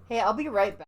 Hey, I'll be right back.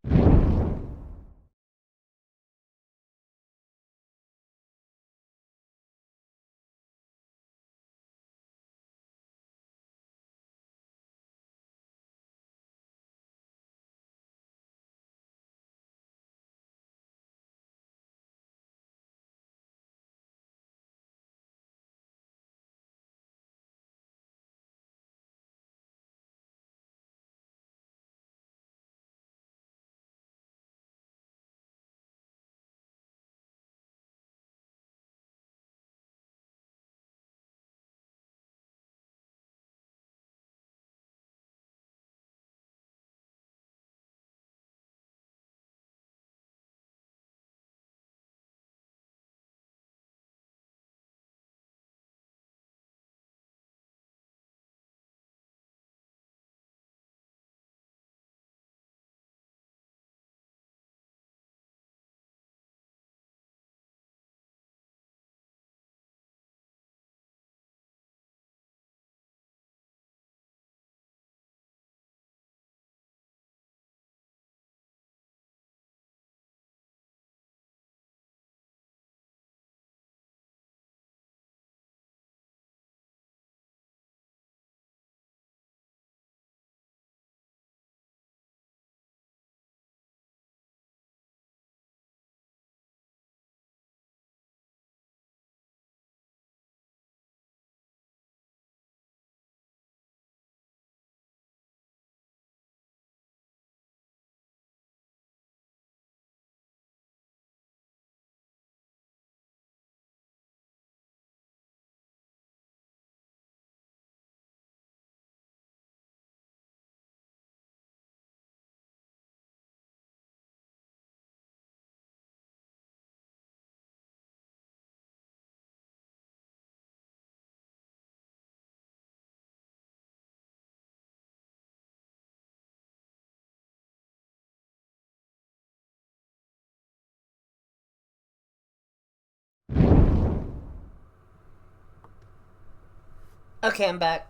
Okay, I'm back.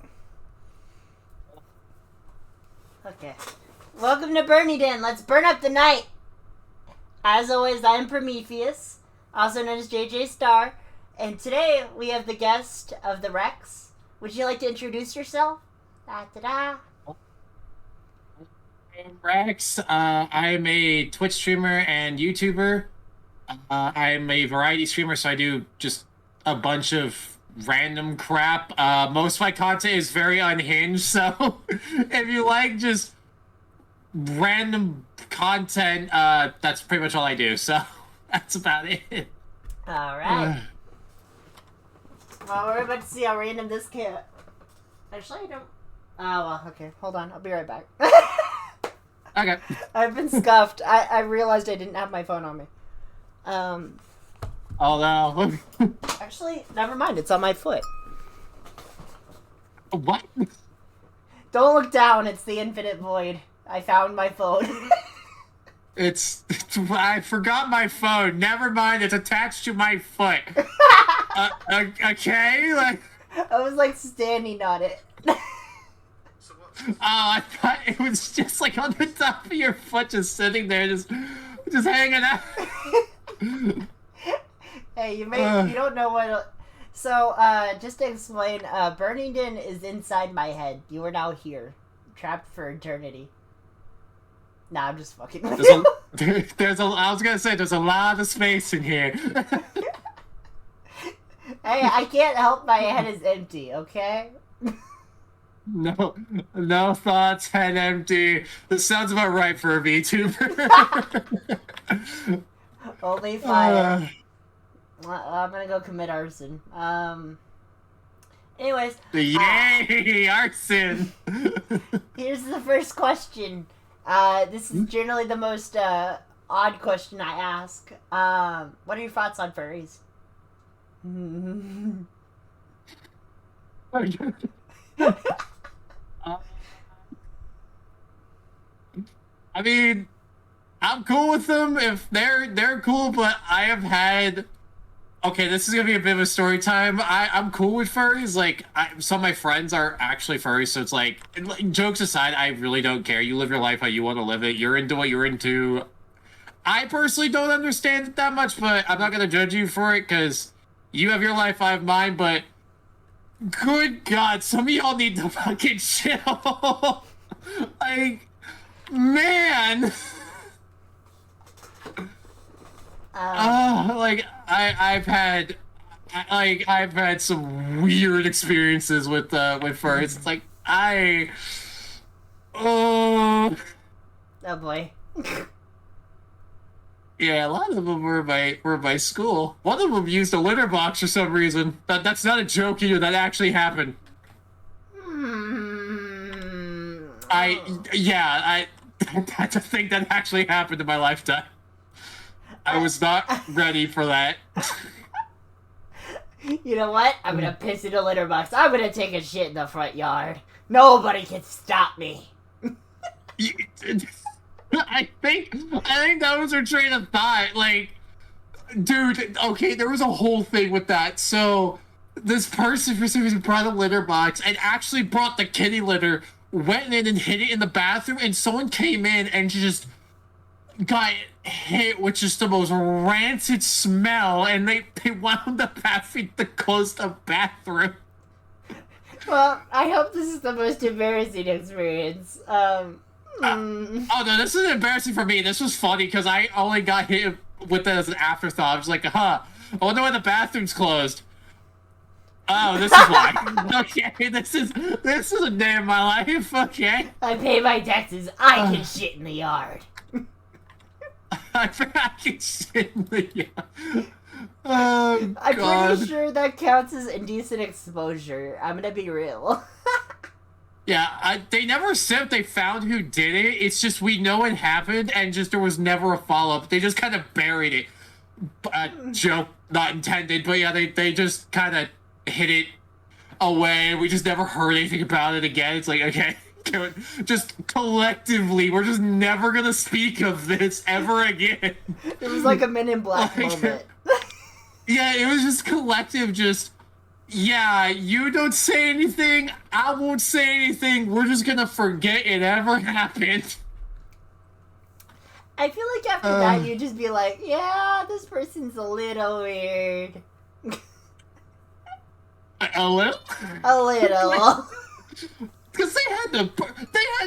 Okay. Welcome to Bernie Den. Let's burn up the night. As always, I am Prometheus, also known as JJ Star, and today we have the guest of the Rex. Would you like to introduce yourself? Da da da. I'm Rex. I'm a Twitch streamer and YouTuber. I'm a variety streamer, so I do just a bunch of random crap. Most of my content is very unhinged, so if you like just random content, that's pretty much all I do. So that's about it. All right. Well, we're about to see how random this can. Actually, I don't. Oh well. Okay, hold on. I'll be right back. Okay. I've been scuffed. I realized I didn't have my phone on me. Oh no. Actually, never mind. It's on my foot. What? Don't look down. It's the infinite void. I found my phone. I forgot my phone. Never mind. It's attached to my foot. Okay. Like. I was like standing on it. Oh, I thought it was just like on the top of your foot, just sitting there, just hanging out. Hey, you don't know what. So, just to explain, Burnington is inside my head. You are now here, trapped for eternity. Nah, I'm just fucking with you. I was gonna say, there's a lot of space in here. Hey, I can't help my head is empty. Okay. No, no thoughts, head empty. This sounds about right for a VTuber. Only fire. I'm gonna go commit arson. Anyways. Yay, arson! Here's the first question. This is generally the most odd question I ask. What are your thoughts on furries? I mean, I'm cool with them if they're cool, but I have had Okay, this is gonna be a bit of a story time. I'm cool with furries. Like, some of my friends are actually furries, so it's like, jokes aside, I really don't care. You live your life how you want to live it. You're into what you're into. I personally don't understand it that much, but I'm not gonna judge you for it because you have your life, I have mine. But good God, some of y'all need to fucking chill. Like, man. Like I've had some weird experiences with furs. It's like oh Oh boy. yeah, a lot of them were by school. One of them used a litter box for some reason. That's not a joke either. That actually happened. I that's a thing that actually happened in my lifetime. I was not ready for that. You know what? I'm gonna piss in a litter box. I'm gonna take a shit in the front yard. Nobody can stop me. I think that was her train of thought. Like, dude, okay, there was a whole thing with that. So this person for some reason brought a litter box and actually brought the kitty litter, went in and hid it in the bathroom, and someone came in and just got hit with just the most rancid smell, and they wound up having to close the bathroom. Well, I hope this is the most embarrassing experience. Oh no, this isn't embarrassing for me. This was funny because I only got hit with it as an afterthought. I was like, I wonder why the bathroom's closed. Oh, this is why. Okay, this is a day of my life. Okay. I pay my taxes. I can shit in the yard. I can shit in the yard. Oh, I'm God. pretty sure that counts as indecent exposure. I'm gonna be real. Yeah, they never said they found who did it. It's just we know it happened, and just there was never a follow-up. They just kind of buried it. Joke not intended, but yeah, they just kind of hid it away. We just never heard anything about it again. It's like, okay, just collectively, we're just never gonna speak of this ever again. It was like a Men in Black moment. Yeah, it was just collective, just, yeah, you don't say anything, I won't say anything, we're just gonna forget it ever happened. I feel like after that, you'd just be like, yeah, this person's a little weird. A little? A little. Because they had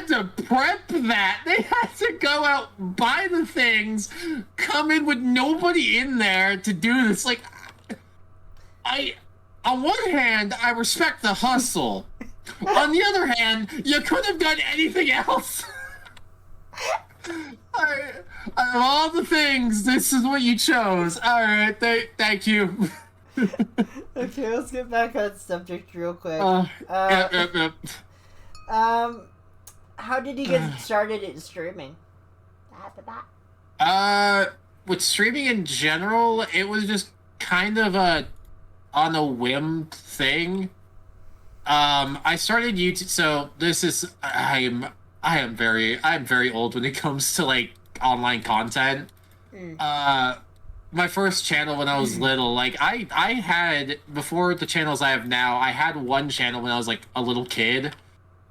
to prep that. They had to go out, buy the things, come in with nobody in there to do this. Like, on one hand, I respect the hustle. On the other hand, you could have done anything else. Out of all the things, this is what you chose. All right, thank you. Okay, let's get back on subject real quick. Yep. How did you get started in streaming? With streaming in general, it was just kind of a on a whim thing. I started YouTube, so this is I'm very old when it comes to like online content. My first channel when I was little, like I had, before the channels I have now, I had one channel when I was like a little kid.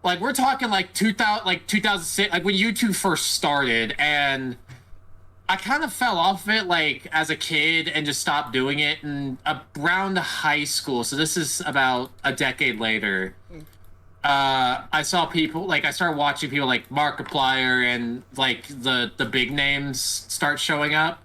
Like, we're talking like 2006, like when YouTube first started, and I kind of fell off of it like as a kid and just stopped doing it. And around high school, so this is about a decade later, I saw people, like I started watching people like Markiplier and like the big names start showing up.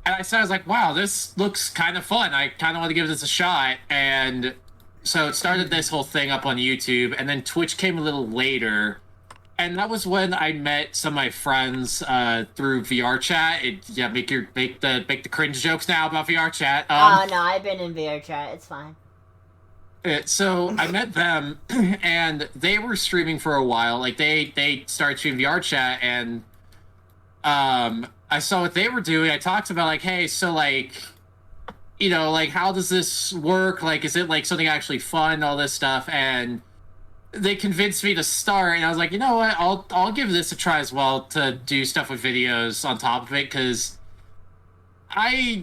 And I was like, wow, this looks kind of fun. I kind of want to give this a shot. And so it started this whole thing up on YouTube, and then Twitch came a little later. And that was when I met some of my friends through VR chat. Make the cringe jokes now about VR chat. No, I've been in VR chat. It's fine. So I met them, and they were streaming for a while. Like they started streaming VR chat, and I saw what they were doing. I talked about like, hey, so like, you know, like how does this work? Like, is it like something actually fun? All this stuff, and they convinced me to start, and I was like, you know what? I'll give this a try as well to do stuff with videos on top of it, because I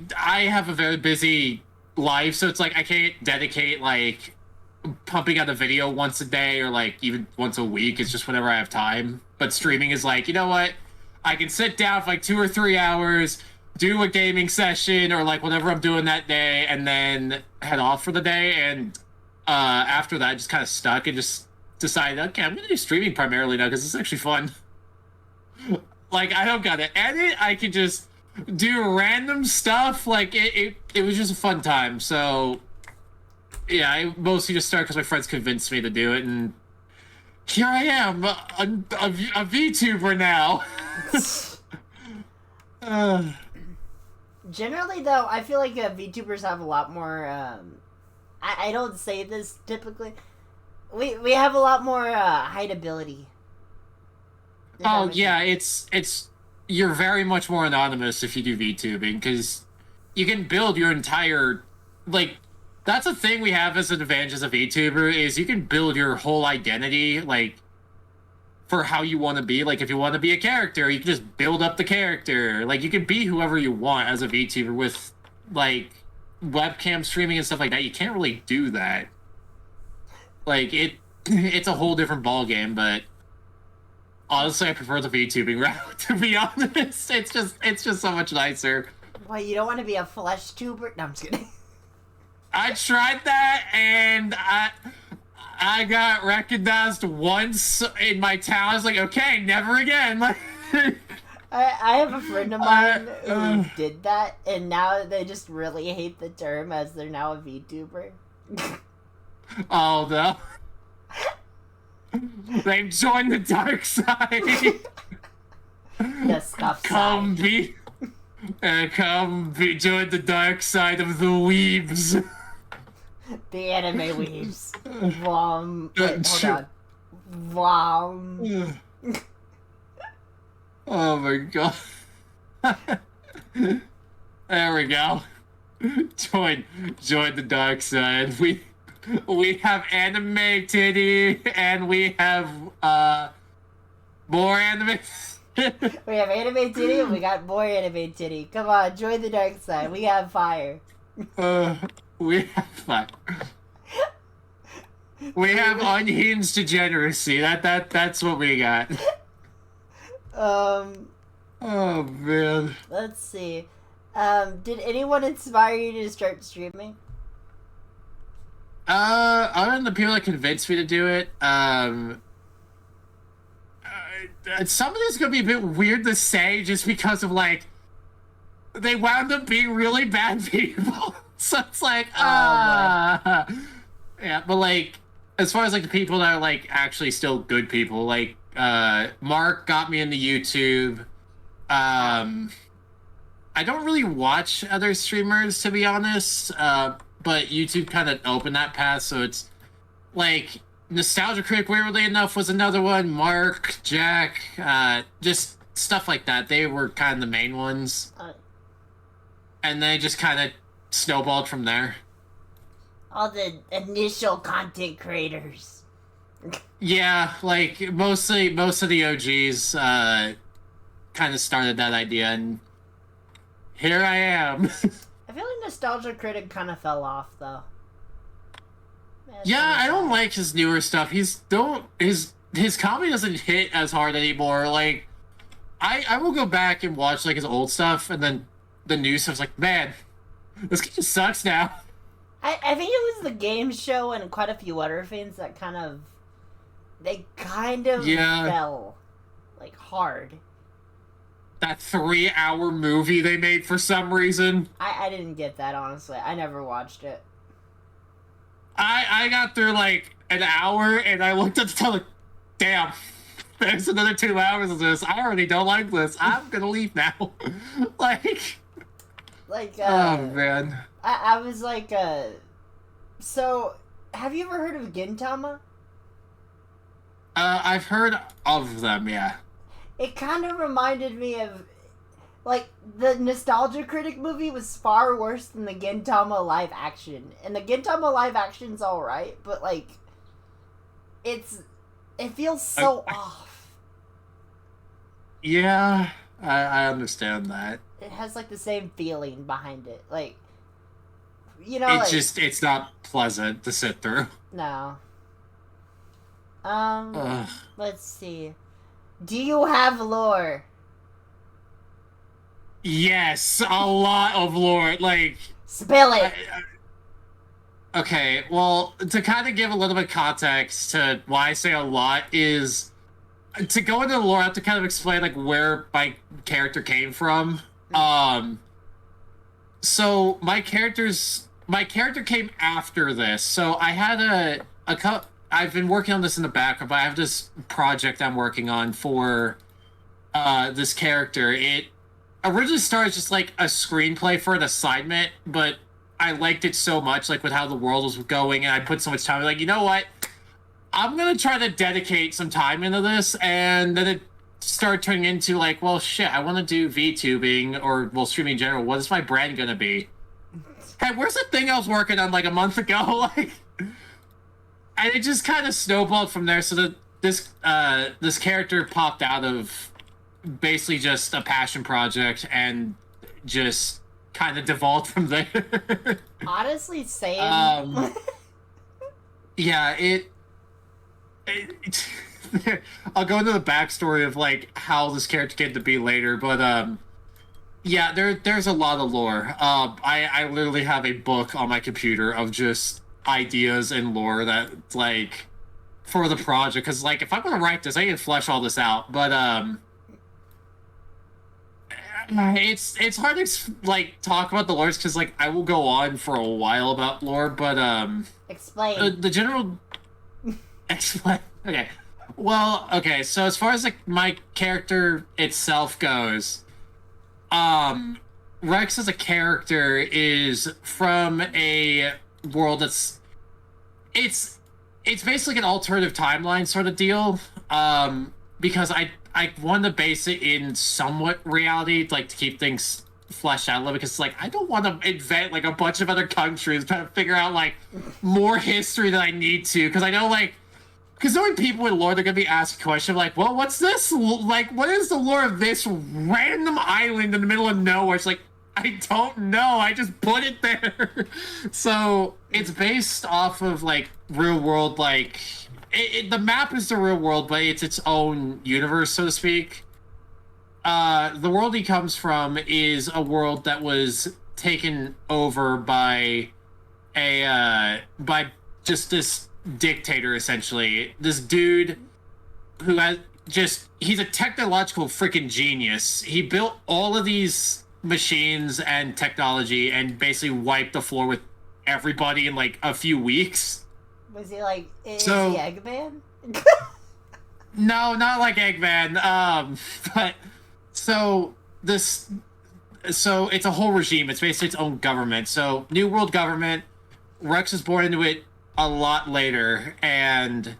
have a very busy life, so it's like I can't dedicate like pumping out a video once a day or like even once a week. It's just whenever I have time. But streaming is like, you know what? I can sit down for like 2 or 3 hours, do a gaming session or like whatever I'm doing that day, and then head off for the day. And after that, I just kind of stuck and just decided, okay, I'm gonna do streaming primarily now because it's actually fun. Like I don't gotta edit. I can just do random stuff. Like it was just a fun time. So yeah, I mostly just started because my friends convinced me to do it, and here I am, a VTuber now. Generally, though, I feel like VTubers have a lot more. I don't say this typically. We have a lot more hideability. Oh yeah, it's you're very much more anonymous if you do VTubing because you can build your entire like. That's a thing we have as an advantage as a VTuber is you can build your whole identity like for how you want to be. Like if you want to be a character, you can just build up the character. Like you can be whoever you want as a VTuber with like webcam streaming and stuff like that. You can't really do that. Like it's a whole different ball game, but honestly I prefer the VTubing route to be honest. It's just so much nicer. Well, you don't want to be a flesh tuber? No, I'm just kidding. I tried that and I got recognized once in my town. I was like, okay, never again. Like, I have a friend of mine who did that, and now they just really hate the term as they're now a VTuber. Oh no. They've joined the dark side. The scuff Come side. join the dark side of the weebs. The anime weaves. Wait, hold on. Oh my god. There we go. Join the dark side. We have anime titty and we have more anime. We have anime titty and we got more anime titty. Come on, join the dark side. We have fire. We have fire. We have unhinged degeneracy. That's what we got. Oh man. Let's see. Did anyone inspire you to start streaming? Other than the people that convinced me to do it, some of this is gonna be a bit weird to say just because of like they wound up being really bad people. So it's like yeah, but like as far as like the people that are like actually still good people, like Mark got me into YouTube. I don't really watch other streamers to be honest, but YouTube kind of opened that path, so it's like Nostalgia Critic, weirdly enough, was another one. Mark, Jack, just stuff like that. They were kind of the main ones, and they just kind of snowballed from there. All the initial content creators. Yeah, like most of the OGs kind of started that idea, and here I am. I feel like Nostalgia Critic kind of fell off though. Yeah, I don't like his newer stuff. His comedy doesn't hit as hard anymore. Like I will go back and watch like his old stuff, and then the new stuff's like, man, this kid just sucks now. I think it was the game show and quite a few other things that kind of fell like hard. That 3-hour movie they made for some reason. I didn't get that, honestly. I never watched it. I got through like an hour and I looked at the time like, damn, there's another 2 hours of this. I already don't like this. I'm gonna leave now. like oh man. I was like, so have you ever heard of Gintama? I've heard of them, yeah. It kind of reminded me of, like, the Nostalgia Critic movie was far worse than the Gintama live action. And the Gintama live action's alright, but, like, it feels so off. Yeah, I understand that. It has, like, the same feeling behind it. Like, it's not pleasant to sit through. No. Ugh. Let's see. Do you have lore? Yes, a lot of lore. Like, Spill it. Okay, well, to kind of give a little bit of context to why I say a lot is to go into the lore. I have to kind of explain like where my character came from. So my character came after this. So I had I've been working on this in the background, but I have this project I'm working on for this character. It originally started just like a screenplay for an assignment, but I liked it so much, like with how the world was going, and I put so much time. Like, you know what? I'm gonna try to dedicate some time into this, and then it started turning into like, well, shit, I want to do VTubing or streaming in general. What is my brand gonna be? Hey, where's the thing I was working on like a month ago? Like, and it just kind of snowballed from there. So this character popped out of basically just a passion project and just kind of devolved from there. Honestly, same. Yeah, I'll go into the backstory of like how this character came to be later, but yeah, there's a lot of lore. I literally have a book on my computer of just ideas and lore that like for the project, because like if I'm gonna write this, I need to flesh all this out. But it's hard to like talk about the lore because like I will go on for a while about lore, but explain the general explain. Okay, well, okay. So as far as like my character itself goes, Rex as a character is from a world that's it's basically an alternative timeline sort of deal. Because I want to base it in somewhat reality, like to keep things fleshed out a little, because like I don't want to invent like a bunch of other countries, trying to figure out like more history than I need to, because I know like because knowing people with lore, they're gonna be asked a question like, well, what's this? Like, what is the lore of this random island in the middle of nowhere? It's like, I don't know. I just put it there. So it's based off of like real world, like the map is the real world, but it's its own universe, so to speak. The world he comes from is a world that was taken over by by just this dictator, essentially. This dude who he's a technological freaking genius. He built all of these machines and technology and basically wiped the floor with everybody in like a few weeks. Was he like is he Eggman? No, not like Eggman. But so it's a whole regime. It's basically its own government. So New World government. Rex is born into it a lot later, and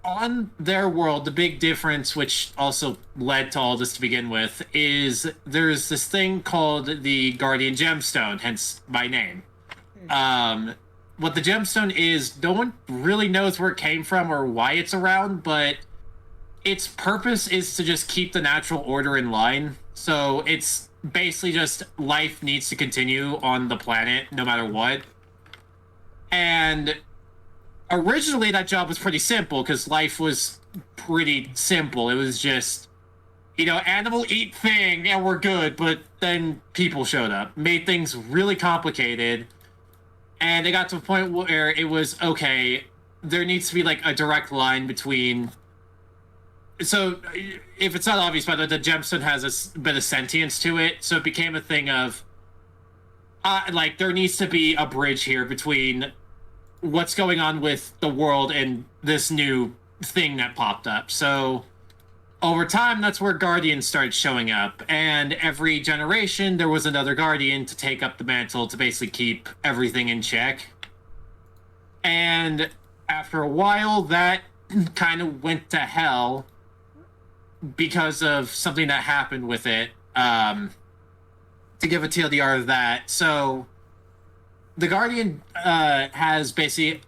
on their world, the big difference, which also led to all this to begin with, is there's this thing called the Guardian Gemstone, hence my name. What the gemstone is, no one really knows where it came from or why it's around, but its purpose is to just keep the natural order in line. So it's basically just life needs to continue on the planet no matter what. And originally that job was pretty simple because life was pretty simple. It was just, animal eat thing and we're good. But then people showed up, made things really complicated. And they got to a point where it was, okay, there needs to be like a direct line between. So if it's not obvious, by the way, the gemstone has a bit of sentience to it. So it became a thing of, like, there needs to be a bridge here between what's going on with the world and this new thing that popped up. So over time, that's where Guardians started showing up. And every generation, there was another Guardian to take up the mantle to basically keep everything in check. And after a while, that kind of went to hell because of something that happened with it. To give a TLDR of that. So the Guardian has basically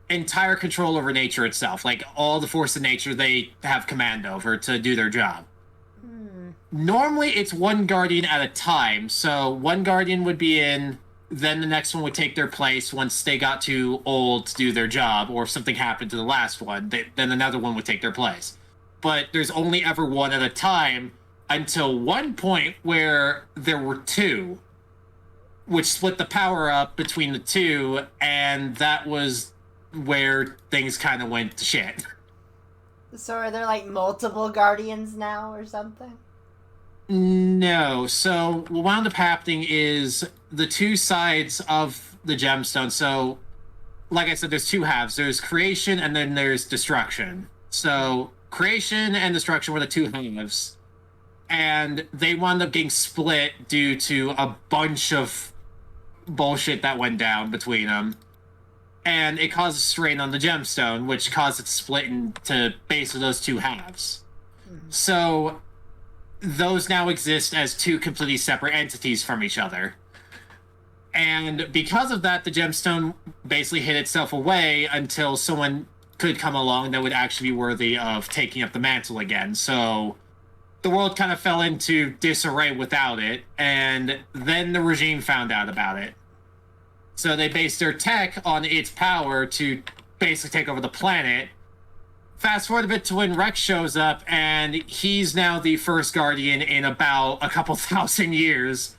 entire control over nature itself. Like, all the force of nature they have command over to do their job. Normally, it's one Guardian at a time. So one Guardian would be in then the next one would take their place once they got too old to do their job, or if something happened to the last one, then another one would take their place. But there's only ever one at a time until one point where there were two, which split the power up between the two, and that was where things kind of went to shit. So are there like multiple guardians now or something? No. So what wound up happening is the two sides of the gemstone. So, like I said, there's two halves. There's creation and then there's destruction. So creation and destruction were the two halves. And they wound up getting split due to a bunch of bullshit that went down between them. And it caused a strain on the gemstone, which caused it to split into basically those two halves. Mm-hmm. So those now exist as two completely separate entities from each other. And because of that, the gemstone basically hid itself away until someone could come along that would actually be worthy of taking up the mantle again. So the world kind of fell into disarray without it, and then the regime found out about it. So they based their tech on its power to basically take over the planet. Fast forward a bit to when Rex shows up, and he's now the first Guardian in about a couple thousand years.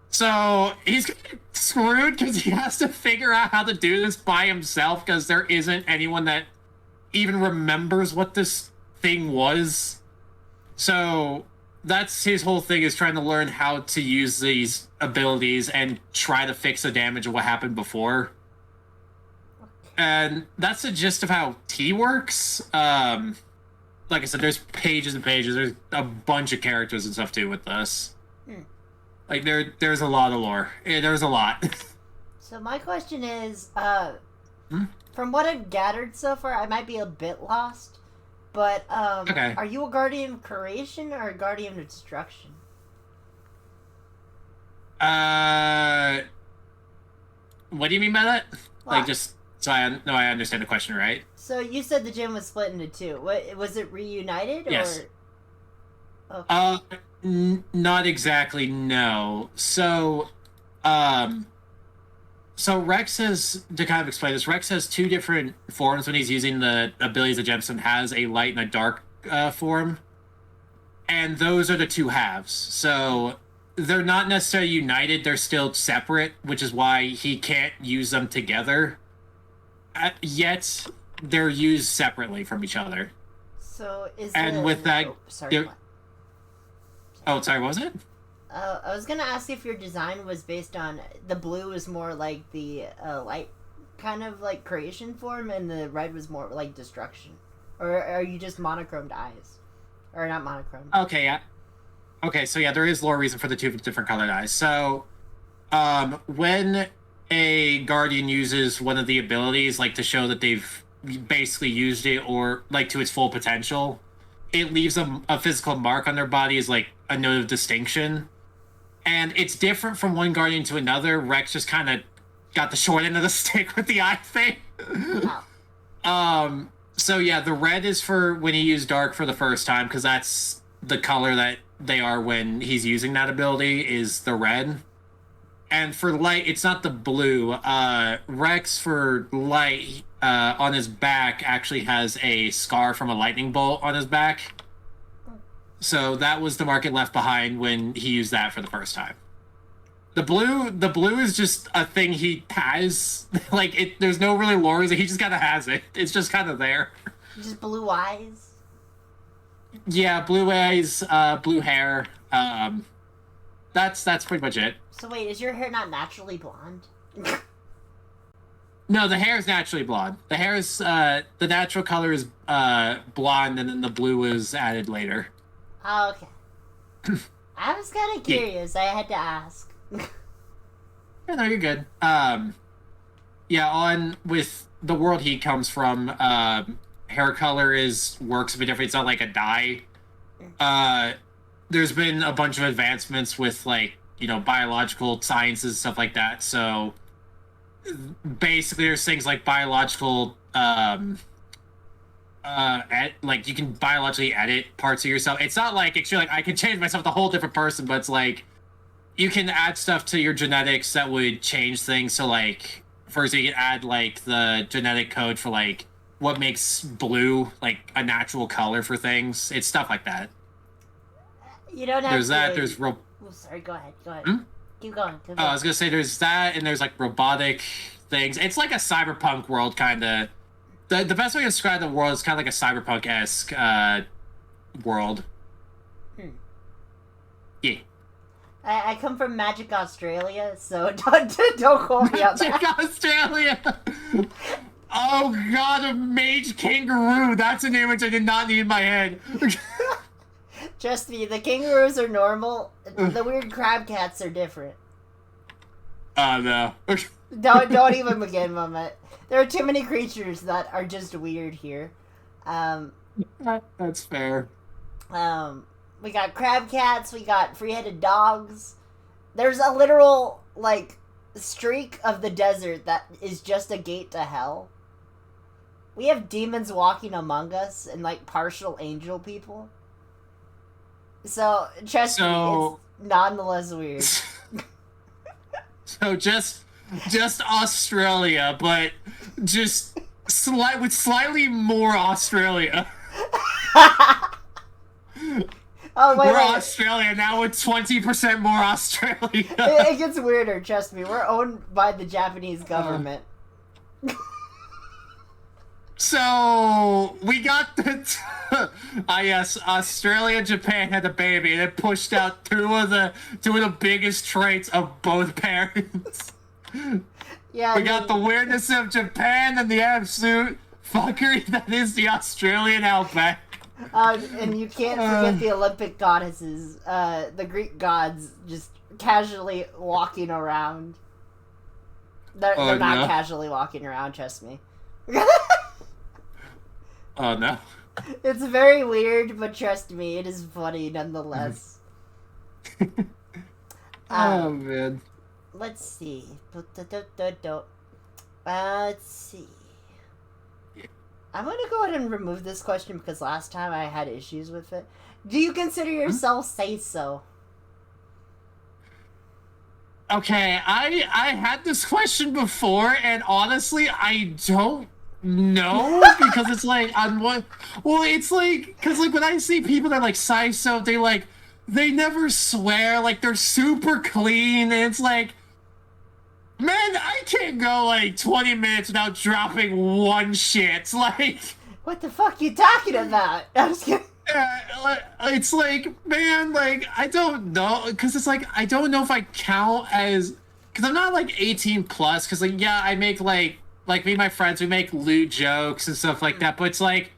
So he's screwed because he has to figure out how to do this by himself because there isn't anyone that even remembers what this thing was. So that's his whole thing, is trying to learn how to use these abilities and try to fix the damage of what happened before. And that's the gist of how T works. Like I said, there's pages and pages. There's a bunch of characters and stuff too with this. Like there's a lot of lore. Yeah, there's a lot. So my question is, from what I've gathered so far, I might be a bit lost, but okay. Are you a guardian of creation or a guardian of destruction? What do you mean by that? Well, like, just so I know I understand the question, right? So you said the gym was split into two. What was it, reunited? Yes. Or... Okay. Not exactly. No. So, so Rex has, to kind of explain this, Rex has two different forms when he's using the abilities that Gemstone has, a light and a dark form. And those are the two halves. So they're not necessarily united, they're still separate, which is why he can't use them together. Yet they're used separately from each other. So is and with that, oh, sorry. Oh, sorry, what was it? I was gonna ask if your design was based on the blue is more like the light kind of like creation form, and the red was more like destruction, or are you just monochromed eyes, or not monochromed? Okay, yeah. Okay, so yeah, there is lore reason for the two different colored eyes. So, when a guardian uses one of the abilities, like to show that they've basically used it or like to its full potential, it leaves a physical mark on their body as like a note of distinction. And it's different from one guardian to another. Rex just kind of got the short end of the stick with the eye thing. So yeah, the red is for when he used dark for the first time, because that's the color that they are when he's using that ability, is the red. And for light, it's not the blue. Rex, for light, on his back, actually has a scar from a lightning bolt on his back. So that was the mark it left behind when he used that for the first time. The blue is just a thing he has. Like, there's no really lore. He just kind of has it. It's just kind of there. Just blue eyes? Yeah, blue eyes, blue hair. That's pretty much it. So wait, is your hair not naturally blonde? No, the hair is naturally blonde. The hair is, the natural color is blonde, and then the blue is added later. Oh, okay. I was kind of curious. Yeah. I had to ask. Yeah, no, you're good. Yeah, on with the world he comes from, hair color works a bit different. It's not like a dye. There's been a bunch of advancements with, like, you know, biological sciences and stuff like that. So basically, there's things like biological, like you can biologically edit parts of yourself. It's not like actually like I can change myself to a whole different person, but it's like you can add stuff to your genetics that would change things. So, like, first you can add like the genetic code for like what makes blue like a natural color for things. It's stuff like that. You don't have There's to. that. There's Oh, sorry. Go ahead. Go ahead. Hmm? Keep going. Keep Oh, going. I was gonna say there's that, and there's like robotic things. It's like a cyberpunk world, kind of. The best way to describe the world is kind of like a cyberpunk-esque world. Yeah. I come from Magic Australia, so don't call me out there. Magic Australia! Oh god, a mage kangaroo! That's an image I did not need in my head. Trust me, the kangaroos are normal. The weird crab cats are different. Oh no. Don't even begin, Mama. There are too many creatures that are just weird here. That's fair. We got crab cats, we got free-headed dogs. There's a literal, like, streak of the desert that is just a gate to hell. We have demons walking among us and, like, partial angel people. So, trust me, it's nonetheless weird. So just Australia, but just with slightly more Australia. Oh, wait. We're Australia now with 20% more Australia. It gets weirder, trust me. We're owned by the Japanese government. So we got the yes, Australia and Japan had a baby, and it pushed out two of the biggest traits of both parents. Yeah, we got the weirdness of Japan and the absolute fuckery that is the Australian outback. And you can't forget the Olympic goddesses, the Greek gods, just casually walking around. They're not casually walking around, trust me. Oh no. It's very weird, but trust me, it is funny nonetheless. Oh man. Let's see. Let's see. I'm going to go ahead and remove this question because last time I had issues with it. Do you consider yourself say-so? Okay, I had this question before, and honestly, I don't know because it's like on one. Well, it's like because like when I see people that are like say-so, they never swear, like they're super clean, and it's like. Man, I can't go like 20 minutes without dropping one shit. Like, what the fuck you talking about? I'm just kidding. It's like, man, like I don't know, because it's like I don't know if I count as, because I'm not like 18 plus. Because like yeah, I make like me and my friends we make lewd jokes and stuff like that. But it's like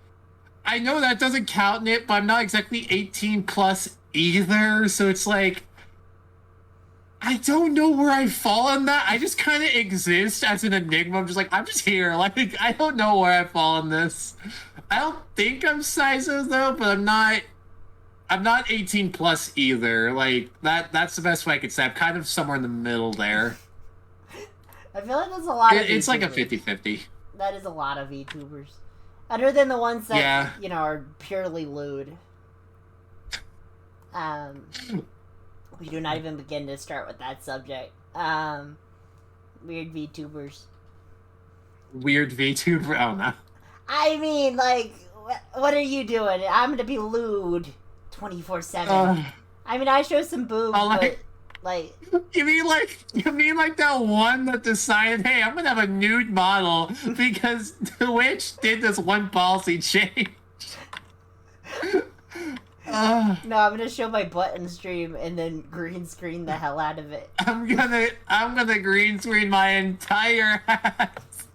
I know that doesn't count in it, but I'm not exactly 18 plus either. So it's like. I don't know where I fall on that. I just kind of exist as an enigma. I'm just like, I'm just here. Like, I don't know where I fall on this. I don't think I'm sizes though, but I'm not 18 plus either. Like, that's the best way I could say. I'm kind of somewhere in the middle there. I feel like there's a lot of it's like a 50-50. That is a lot of VTubers. Other than the ones that, you know, are purely lewd. We do not even begin to start with that subject. Weird VTubers. Weird VTuber? Oh, no. I mean, like, what are you doing? I'm gonna be lewd 24/7. I mean, I show some boobs, but, like... You mean like that one that decided, hey, I'm gonna have a nude model because Twitch did this one policy change? No, I'm gonna show my butt in stream and then green screen the hell out of it. I'm gonna green screen my entire ass.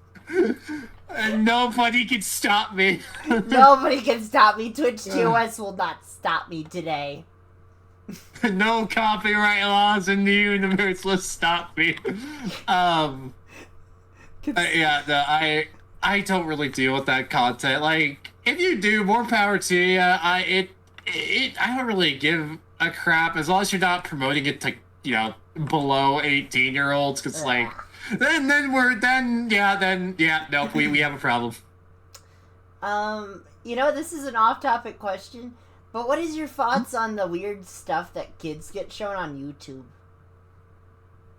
And nobody can stop me. Nobody can stop me. Twitch TOS will not stop me today. No copyright laws in the universe will stop me. Yeah, no, I don't really deal with that content. Like, if you do, more power to you. I don't really give a crap as long as you're not promoting it to, you know, below 18-year-olds. Cause like, then nope, we have a problem. You know, this is an off-topic question, but what is your thoughts on the weird stuff that kids get shown on YouTube?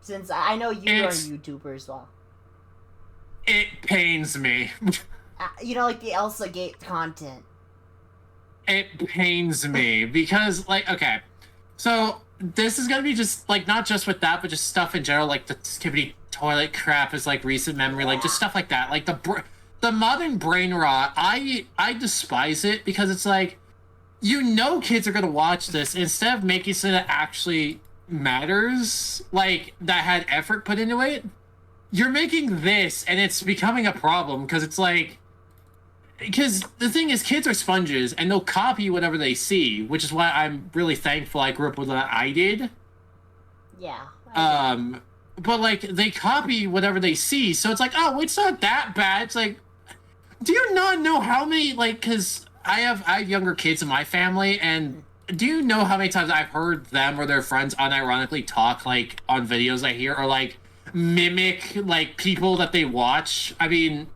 Since I know you are a It's- YouTuber as well. It pains me. You know, like the Elsa Gate content. It pains me because, like, okay, so this is gonna be just like not just with that, but just stuff in general, like the skibbity toilet crap is like recent memory, like just stuff like that, like the modern brain rot. I despise it because it's like, you know, kids are gonna watch this instead of making something that actually matters, like that had effort put into it. You're making this, and it's becoming a problem because it's like. Because the thing is, kids are sponges, and they'll copy whatever they see, which is why I'm really thankful I grew up with what I did. Yeah. But like they copy whatever they see, so it's like, oh, it's not that bad. It's like, do you not know how many like? Because I have younger kids in my family, and do you know how many times I've heard them or their friends unironically talk like on videos I hear, or like mimic like people that they watch? I mean.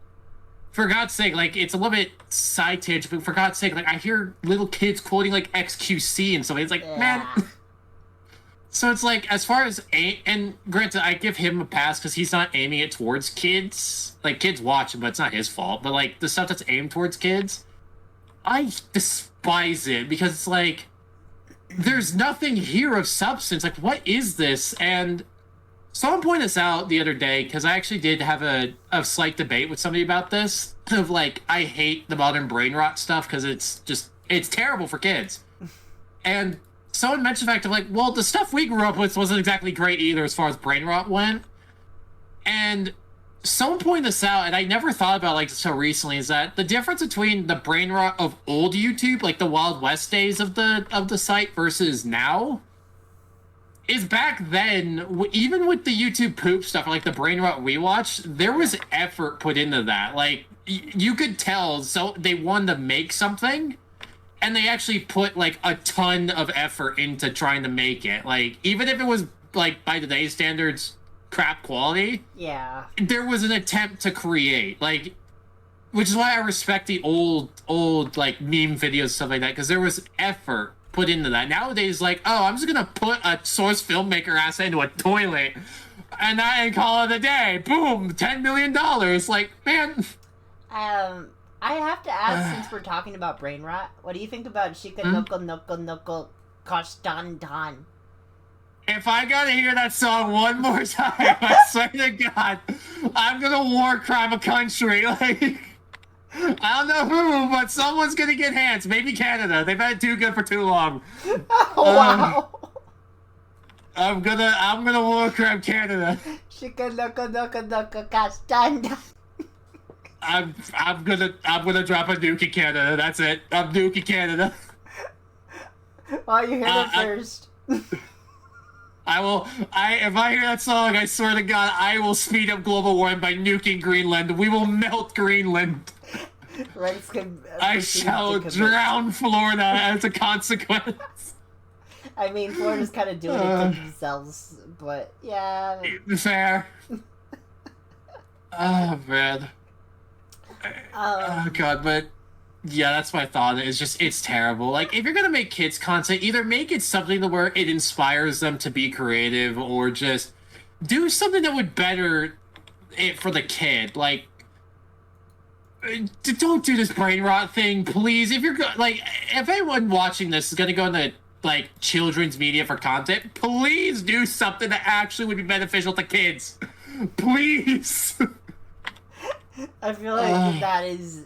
For God's sake, like, it's a little bit side tangent, but for God's sake, like, I hear little kids quoting, like, XQC and something. It's like, man. So it's like, as far as and granted, I give him a pass because he's not aiming it towards kids. Like, kids watch him, but it's not his fault. But, like, the stuff that's aimed towards kids, I despise it because it's like, there's nothing here of substance. Like, what is this? And someone pointed this out the other day, because I actually did have a slight debate with somebody about this, of like, I hate the modern brain rot stuff because it's terrible for kids. And someone mentioned the fact of like, well, the stuff we grew up with wasn't exactly great either as far as brain rot went. And someone pointed this out, and I never thought about like so recently, is that the difference between the brain rot of old YouTube, like the Wild West days of the site, versus now, is back then, even with the YouTube poop stuff, like the brain rot we watched, there was effort put into that. Like, you could tell, so they wanted to make something, and they actually put, like, a ton of effort into trying to make it. Like, even if it was, like, by today's standards, crap quality, yeah, there was an attempt to create. Like, which is why I respect the old, like, meme videos, stuff like that, because there was effort put into that. Nowadays, like, oh, I'm just gonna put a source filmmaker ass into a toilet and call it a day. Boom, $10 million. Like, man. I have to ask, since we're talking about brain rot, what do you think about Shika Noko Noko Noko Koshtandan? If I gotta hear that song one more time, I swear to God, I'm gonna war crime a country. Like, I don't know who, but someone's gonna get hands. Maybe Canada. They've had it too good for too long. Wow. I'm gonna war crime Canada. Shika Noko Noko Noko Koshtandan. I'm gonna drop a nuke in Canada. That's it. I'm nuking Canada. Well, you heard it first. If I hear that song, I swear to God, I will speed up global warming by nuking Greenland. We will melt Greenland. I shall drown Florida as a consequence. I mean, Florida's kind of doing it to themselves, but yeah. Fair. Oh, man. Oh, God, but yeah, that's my thought. It's terrible. Like, if you're gonna make kids content, either make it something to where it inspires them to be creative, or just do something that would better it for the kid. Like, don't do this brain rot thing, please. If you're like, if anyone watching this is gonna go into like children's media for content, please do something that actually would be beneficial to kids. Please. I feel like that is,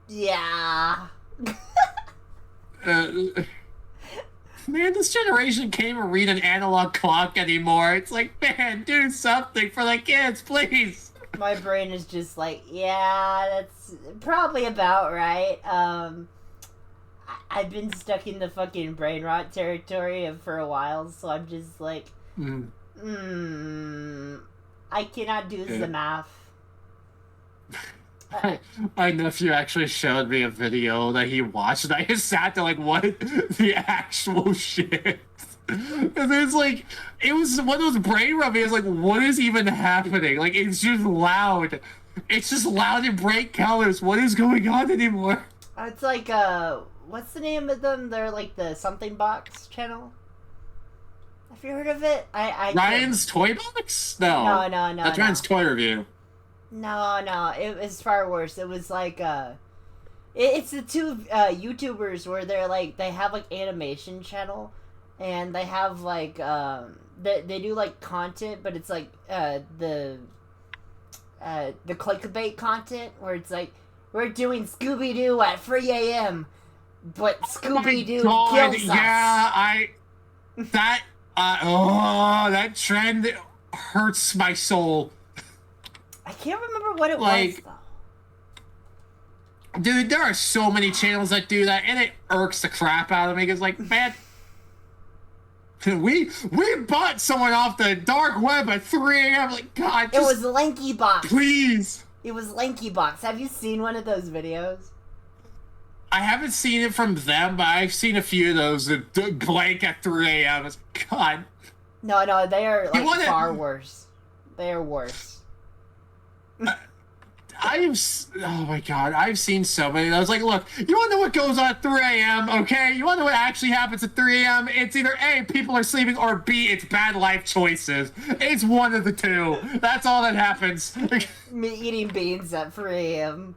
yeah. Man, this generation can't even read an analog clock anymore. It's like, man, do something for the kids, please. My brain is just like, yeah, that's probably about right. I've been stuck in the fucking brain rot territory for a while, so I'm just like, I cannot do the math. My nephew actually showed me a video that he watched, and I just sat there like, what the actual shit? And it's like, it was one of those brain rot videos, like, what is even happening? Like, it's just loud. It's just loud in bright colors. What is going on anymore? It's like, what's the name of them? They're like the Something Box channel? Have you heard of it? I Ryan's Toy Box? No. No. That's Ryan's Toy Review. No. It was far worse. It was like it's the two YouTubers where they're like they have like animation channel, and they have like they do like content, but it's like the clickbait content where it's like we're doing Scooby Doo at 3 a.m. but Scooby Doo kills us. Yeah, that trend hurts my soul. I can't remember what it was though. Dude, there are so many channels that do that, and it irks the crap out of me. It's like, man, we bought someone off the dark web at 3 a.m. Like, God, it was Lanky Box. Please. It was Lanky Box. Have you seen one of those videos? I haven't seen it from them, but I've seen a few of those that blank at 3 a.m. It's like, God. No, they are like far worse. They are worse. Oh my God, I've seen so many. I was like, look, you want to know what goes on at 3 a.m., okay? You want to know what actually happens at 3 a.m.? It's either A, people are sleeping, or B, it's bad life choices. It's one of the two. That's all that happens. Me eating beans at 3 a.m.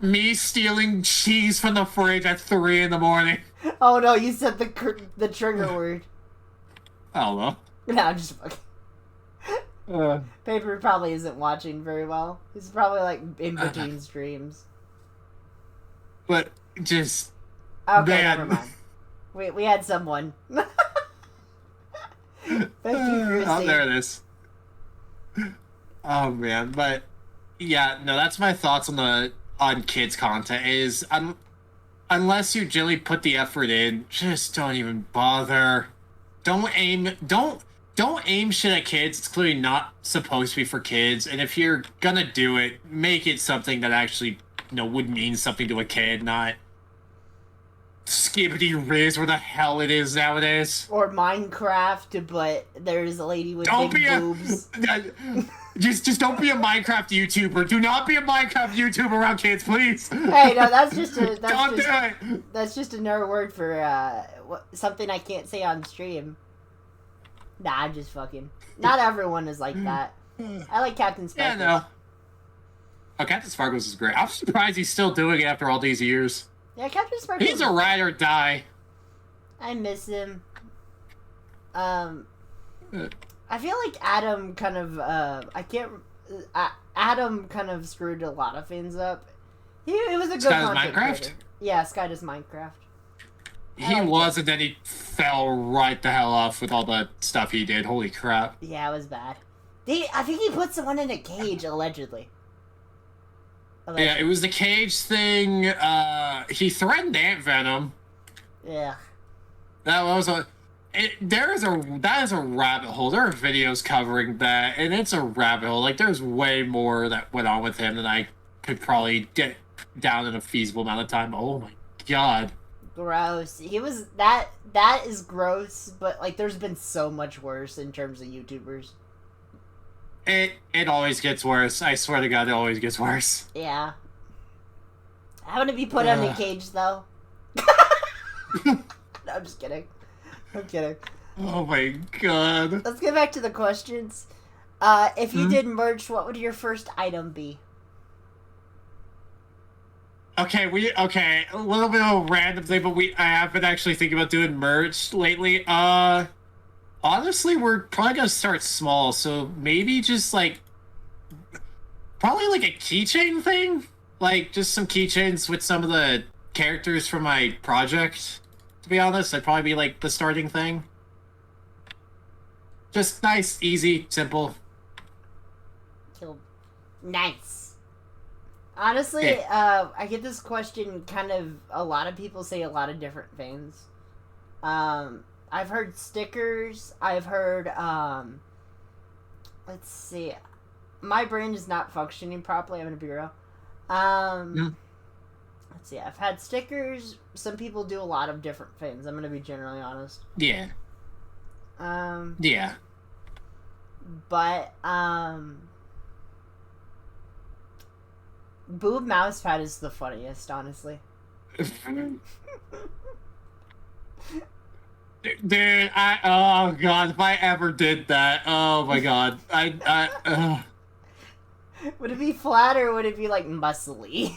Me stealing cheese from the fridge at 3 in the morning. Oh no, you said the trigger word. I don't know. No, I'm just fucking. Paper probably isn't watching very well. He's probably like in between streams. But just okay, never mind. We had someone. Oh, there it is. Oh man, but yeah, no, that's my thoughts on kids content. Is unless you generally put the effort in, just don't even bother. Don't aim shit at kids. It's clearly not supposed to be for kids. And if you're gonna do it, make it something that actually, would mean something to a kid, not Skibbity Riz, where the hell it is nowadays. Or Minecraft, but there's a lady with big boobs. Just don't be a Minecraft YouTuber. Do not be a Minecraft YouTuber around kids, please. Hey, no, that's just a That's just another word for something I can't say on stream. Nah, I'm just fucking. Not everyone is like that. I like Captain Sparkles. Yeah, no. Oh, Captain Sparkles is great. I'm surprised he's still doing it after all these years. Yeah, Captain Sparkles. He's a ride or die. I miss him. I feel like Adam kind of. Adam kind of screwed a lot of things up. He was a good content creator. Yeah, Sky does Minecraft. He was, and then he fell right the hell off with all the stuff he did. Holy crap. Yeah, it was bad. I think he put someone in a cage, allegedly. Yeah, it was the cage thing. He threatened Ant Venom. Yeah. That is a rabbit hole. There are videos covering that, and it's a rabbit hole. Like, there's way more that went on with him than I could probably get down in a feasible amount of time. Oh my God. Gross. He was that is gross, but like there's been so much worse in terms of YouTubers. It always gets worse. I swear to God, it always gets worse. Yeah. I want to be put in a cage though. No, I'm just kidding. I'm kidding. Oh my God. Let's get back to the questions. If you did merch, what would your first item be? Okay, a little bit of a random thing, but I have been actually thinking about doing merch lately. Honestly, we're probably gonna start small, so maybe just probably like a keychain thing? Like, just some keychains with some of the characters from my project. To be honest, that'd probably be like the starting thing. Just nice, easy, simple. Nice. Honestly, I get this question a lot of people say a lot of different things. I've heard stickers, I've heard, let's see, my brain is not functioning properly, I'm gonna be real. Let's see, I've had stickers, some people do a lot of different things, I'm gonna be generally honest. Yeah. Yeah. But, Boob Mousepad is the funniest, honestly. Dude, oh god, if I ever did that, oh my god, Would it be flat or would it be like muscly?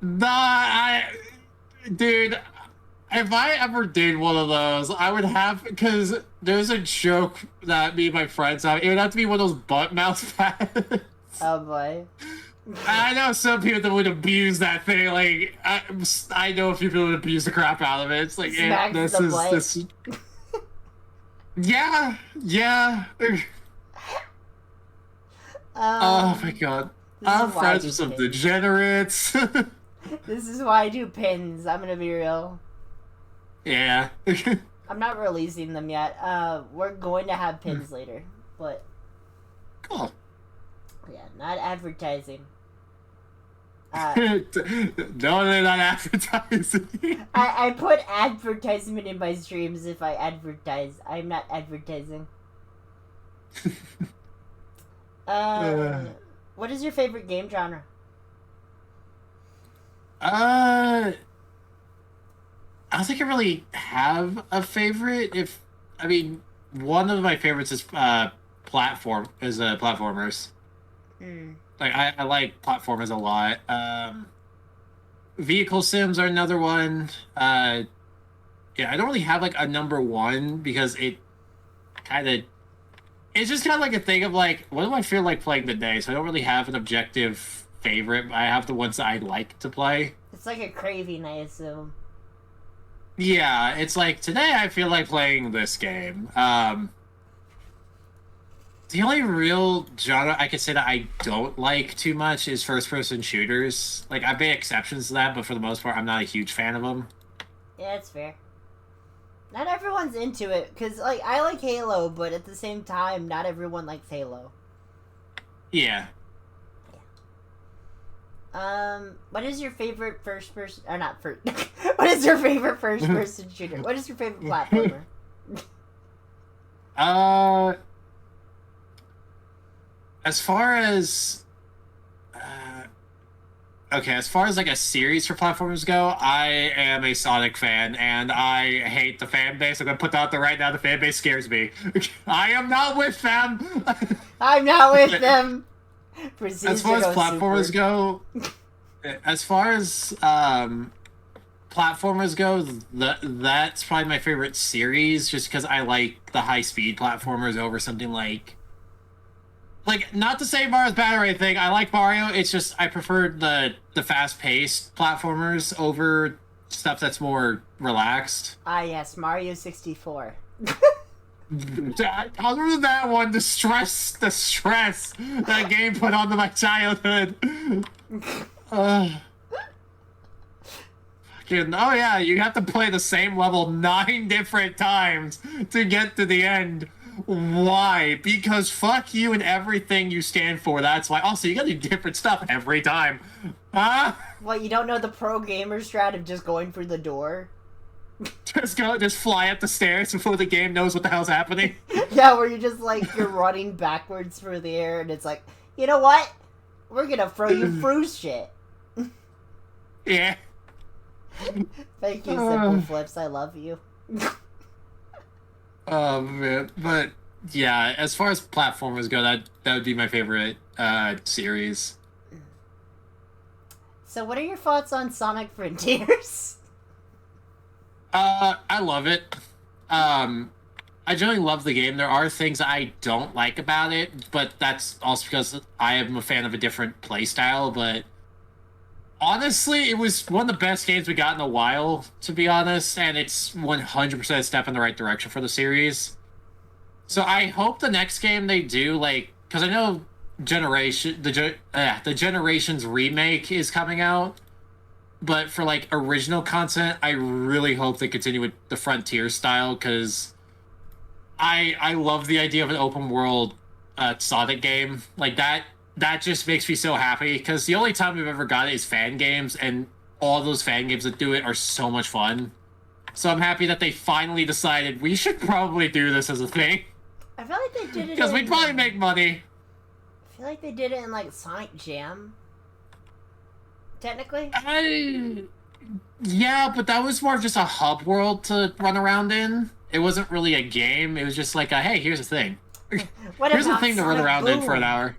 nah, dude, if I ever did one of those, I would have, because there's a joke that me and my friends have, it would have to be one of those butt mouse pads. Oh boy. I know some people that would abuse that thing. Like I know a few people would abuse the crap out of it. It's like this. Yeah, yeah. Oh my god, I'm friends with some degenerates. This is why I do pins. I'm gonna be real. Yeah. I'm not releasing them yet. We're going to have pins later, but Cool. yeah, not advertising. No, they're not advertising. I put advertisement in my streams if I advertise. I'm not advertising. What is your favorite game genre? I don't think I really have a favorite. One of my favorites is platformers. Like I like platformers a lot. Vehicle sims are another one. Yeah, I don't really have like a number one because it's just kind of like a thing of like, what do I feel like playing today? So I don't really have an objective favorite. I have the ones that I like to play. It's like a craving, I assume. Yeah, it's like today I feel like playing this game. The only real genre I could say that I don't like too much is first-person shooters. Like, I've made exceptions to that, but for the most part, I'm not a huge fan of them. Yeah, that's fair. Not everyone's into it, because, like, I like Halo, but at the same time, not everyone likes Halo. Yeah. What is your favorite first-person... Or not first... What is your favorite first-person shooter? What is your favorite platformer? As far as like a series for platformers go, I am a Sonic fan, and I hate the fan base. I'm gonna put that out there right now. The fan base scares me. I am not with them. I'm not with them. As far as platformers go, that's probably my favorite series, just because I like the high speed platformers over something like, not to say Mario's bad or anything. I like Mario. It's just I prefer the fast-paced platformers over stuff that's more relaxed. Ah, yes, Mario 64. Other than that one, the stress that game put onto my childhood. Oh yeah, you have to play the same level 9 different times to get to the end. Why? Because fuck you and everything you stand for. That's why. Also, you gotta do different stuff every time. Huh? What, you don't know the pro gamer strat of just going for the door? Just fly up the stairs before the game knows what the hell's happening. Yeah, where you're just you're running backwards through the air, and it's like, you know what? We're gonna throw you through shit. Yeah. Thank you, Simple Flips. I love you. Oh man, but yeah, as far as platformers go, that would be my favorite series. So, what are your thoughts on Sonic Frontiers? I love it. I generally love the game. There are things I don't like about it, but that's also because I am a fan of a different playstyle. But honestly, it was one of the best games we got in a while, to be honest, and it's 100% a step in the right direction for the series. So I hope the next game they do, because I know the Generations remake is coming out, but for original content, I really hope they continue with the Frontier style, because I love the idea of an open world Sonic game like that. That just makes me so happy, because the only time we've ever got it is fan games, and all those fan games that do it are so much fun. So I'm happy that they finally decided we should probably do this as a thing. I feel like they did it because we'd probably make money. I feel like they did it in Sonic Jam. Technically? Yeah, but that was more of just a hub world to run around in. It wasn't really a game. It was just like, hey, here's the thing. What Here's the about thing to run Sonic around in for an Boom? hour.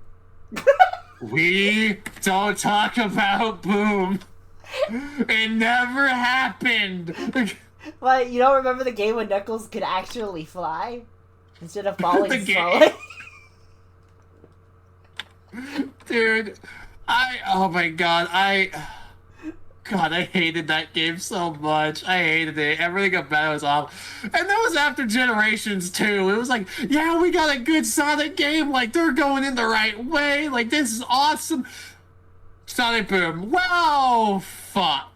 We don't talk about Boom. It never happened. Well, you don't remember the game when Knuckles could actually fly instead of falling The game. slowly? Dude, oh my god, God, I hated that game so much. I hated it. Everything about it was awful. And that was after Generations, too. It was like, yeah, we got a good Sonic game. Like, they're going in the right way. Like, this is awesome. Sonic Boom. Wow, fuck.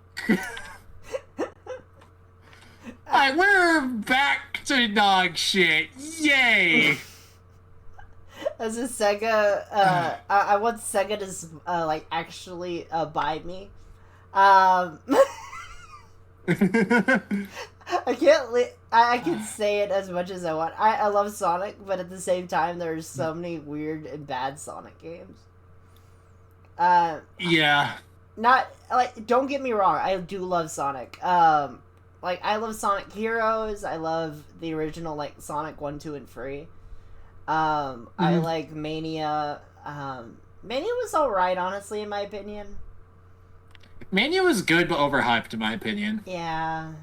Alright, we're back to dog shit. Yay. As a Sega, I want Sega to, like, actually, buy me. I can say it as much as I want. I love Sonic, but at the same time, there's so many weird and bad Sonic games. Yeah. Not, like, don't get me wrong, I do love Sonic. Like, I love Sonic Heroes, I love the original, like, Sonic 1, 2, and 3. I like Mania. Mania was alright, honestly, in my opinion. Mania was good, but overhyped, in my opinion. Yeah.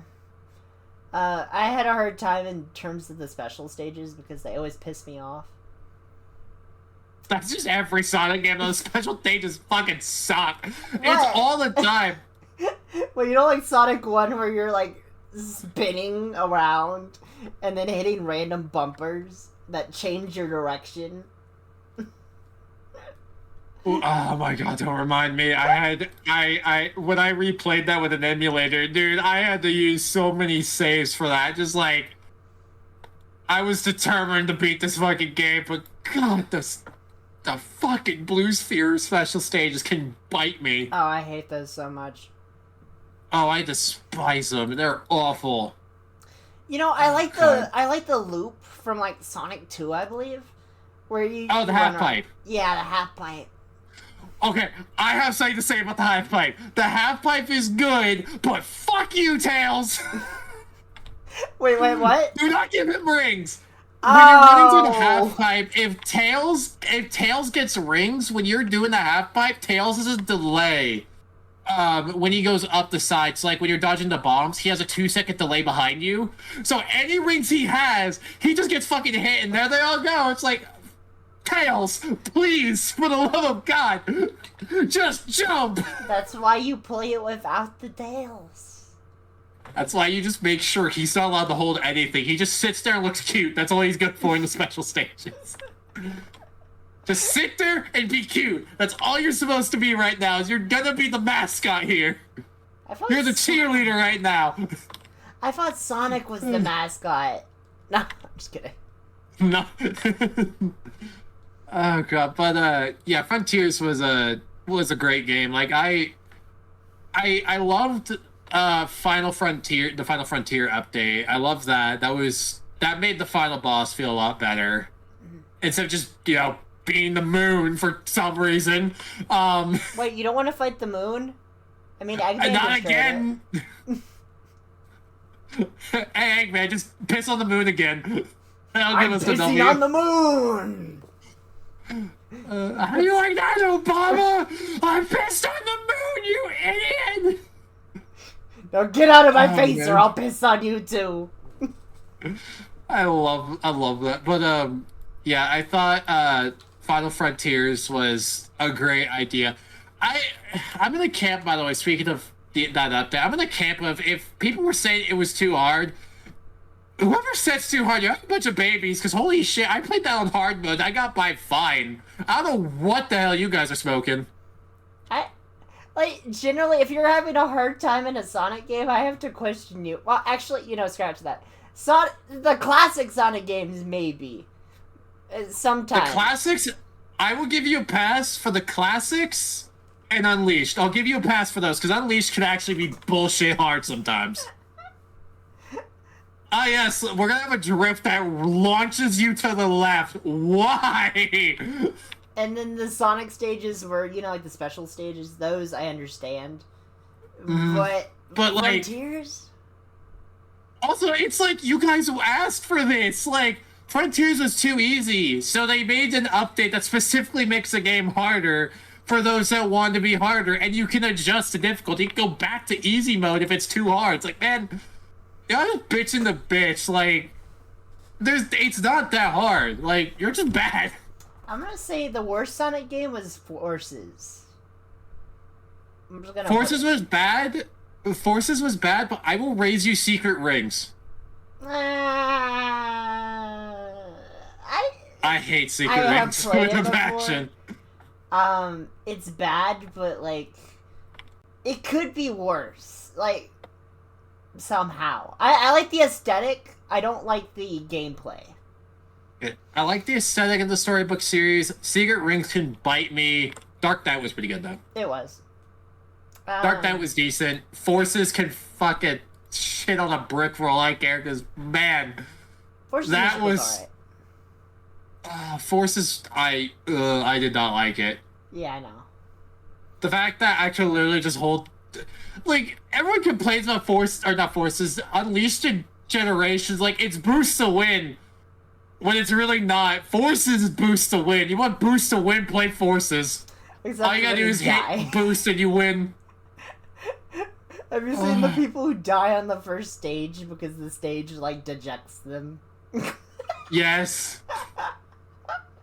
I had a hard time in terms of the special stages because they always piss me off. That's just every Sonic game. Those special stages fucking suck. What? It's all the time. Well, you know, like Sonic 1 where you're, like, spinning around and then hitting random bumpers that change your direction? Ooh, oh my god, don't remind me. I when I replayed that with an emulator, dude, I had to use so many saves for that. Just like, I was determined to beat this fucking game, but god, the fucking Blue Sphere special stages can bite me. Oh, I hate those so much. Oh, I despise them. They're awful. You know, I like the loop from, like, Sonic 2, I believe, where you Oh, the half pipe. Yeah, the half pipe. Okay, I have something to say about the half pipe. The half pipe is good, but fuck you, Tails. Wait, what? Do not give him rings. When you're running through the half pipe, if Tails gets rings when you're doing the half pipe, Tails has a delay. When he goes up the side, so like when you're dodging the bombs, he has a 2-second delay behind you. So any rings he has, he just gets fucking hit, and there they all go. It's like, Tails, please, for the love of God, just jump. That's why you play it without the tails. That's why you just make sure he's not allowed to hold anything. He just sits there and looks cute. That's all he's good for in the special stages. Just sit there and be cute. That's all you're supposed to be right now, is you're gonna be the mascot here. You're the cheerleader right now. I thought Sonic was the mascot. No, I'm just kidding. No. Oh god, but yeah, Frontiers was a great game. Like I loved Final Frontier, the Final Frontier update. I loved that. That made the final boss feel a lot better. Instead of just, you know, being the moon for some reason. Wait, you don't want to fight the moon? I mean, Eggman not again. Hey, Eggman, just piss on the moon again. That'll give us the W. I'm pissing on the moon. How do you like that, Obama? I'm pissed on the moon, you idiot! Now get out of my face, man. or I'll piss on you too. I love that. But yeah, I thought Final Frontiers was a great idea. I'm in the camp, by the way. Speaking of that update, I'm in the camp of, if people were saying it was too hard, whoever says too hard, you're a bunch of babies, because holy shit, I played that on hard mode. I got by fine. I don't know what the hell you guys are smoking. Like, generally, if you're having a hard time in a Sonic game, I have to question you. Well, actually, you know, scratch that. The classic Sonic games, maybe. Sometimes. The classics, I will give you a pass for the classics and Unleashed. I'll give you a pass for those, because Unleashed can actually be bullshit hard sometimes. Ah, yes, we're gonna have a drift that launches you to the left. Why? And then the Sonic stages were, you know, like the special stages, those I understand. But But like, Frontiers? also, it's like you guys asked for this. Like, Frontiers was too easy, so they made an update that specifically makes the game harder for those that want to be harder, and you can adjust the difficulty. You can go back to easy mode if it's too hard. It's like, man, y'all just bitching the bitch. Like, it's not that hard. Like, you're just bad. I'm gonna say the worst Sonic game was Forces. Forces was bad. Forces was bad, but I will raise you secret rings. I hate secret rings with a passion. It's bad, but like, it could be worse. Like, somehow. I like the aesthetic. I don't like the gameplay. I like the aesthetic of the storybook series. Secret rings can bite me. Dark Knight was pretty good though. It was. Dark Knight was decent. Forces can fucking shit on a brick for all I care, because, man, Forces that was... alright. Forces, I did not like it. Yeah, I know. The fact that I could literally just hold... Like, everyone complains about Forces, Unleashed Generations, like, it's boost to win, when it's really not. Forces is boost to win. You want boost to win, play Forces. Exactly. All you gotta do is hit boost and you win. Have you seen the people who die on the first stage because the stage, like, dejects them? Yes.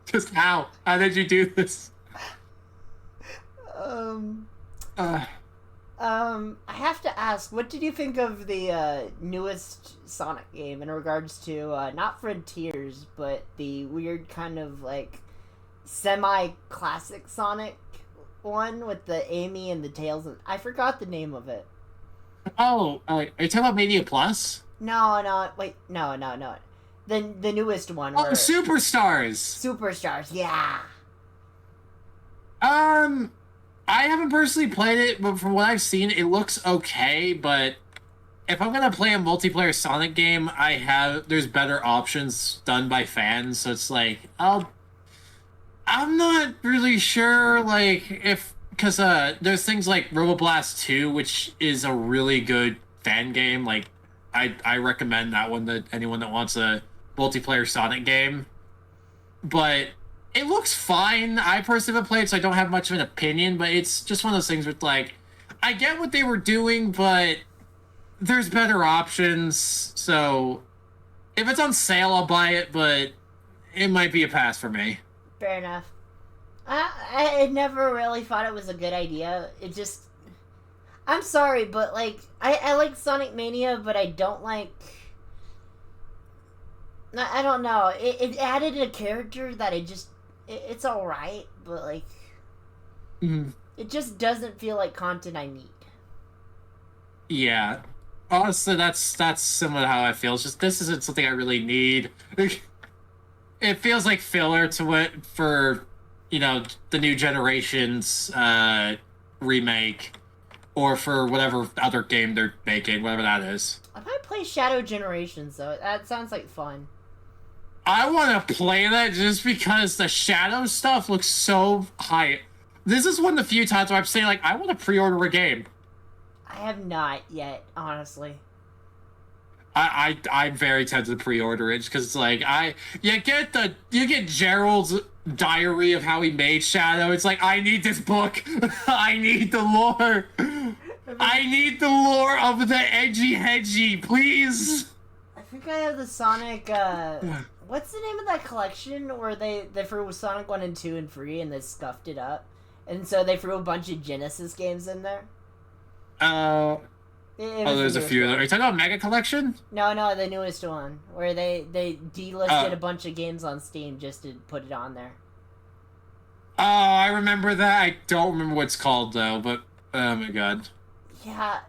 Just how? How did you do this? I have to ask, what did you think of the newest Sonic game in regards to, not Frontiers, but the weird kind of, like, semi-classic Sonic one with the Amy and the Tails? I forgot the name of it. Oh, are you talking about Mania Plus? No. The newest one. Oh, Superstars! Superstars, yeah. I haven't personally played it, but from what I've seen, it looks okay, but if I'm gonna play a multiplayer Sonic game, there's better options done by fans, so it's like, I'm not really sure, like, because there's things like Roboblast 2, which is a really good fan game. Like, I recommend that one to anyone that wants a multiplayer Sonic game. But it looks fine. I personally haven't played, so I don't have much of an opinion, but it's just one of those things where, like, I get what they were doing, but there's better options, so if it's on sale, I'll buy it, but it might be a pass for me. Fair enough. I never really thought it was a good idea. It just... I'm sorry, but, like, I like Sonic Mania, but I don't like... I don't know. It added a character that it's alright, but, like... It just doesn't feel like content I need. Yeah. Honestly, that's similar to how I feel. It's just, this isn't something I really need. It feels like filler to it for, the new generation's remake, or for whatever other game they're making, whatever that is. I might play Shadow Generations, though. That sounds like fun. I want to play that just because the Shadow stuff looks so high. This is one of the few times where I'm saying, like, I want to pre-order a game. I have not yet, honestly. I'm very tempted to pre-order it because it's like you get Gerald's diary of how he made Shadow. It's like, I need this book. I need the lore. I need the lore of the edgy hedgy, please. I think I have the Sonic. What's the name of that collection where they threw Sonic 1 and 2 and 3 and they scuffed it up, and so they threw a bunch of Genesis games in there. There's a few. Are you talking about Mega Collection? No, the newest one, where they delisted a bunch of games on Steam just to put it on there. Oh, I remember that. I don't remember what it's called, though, but oh my god. Yeah.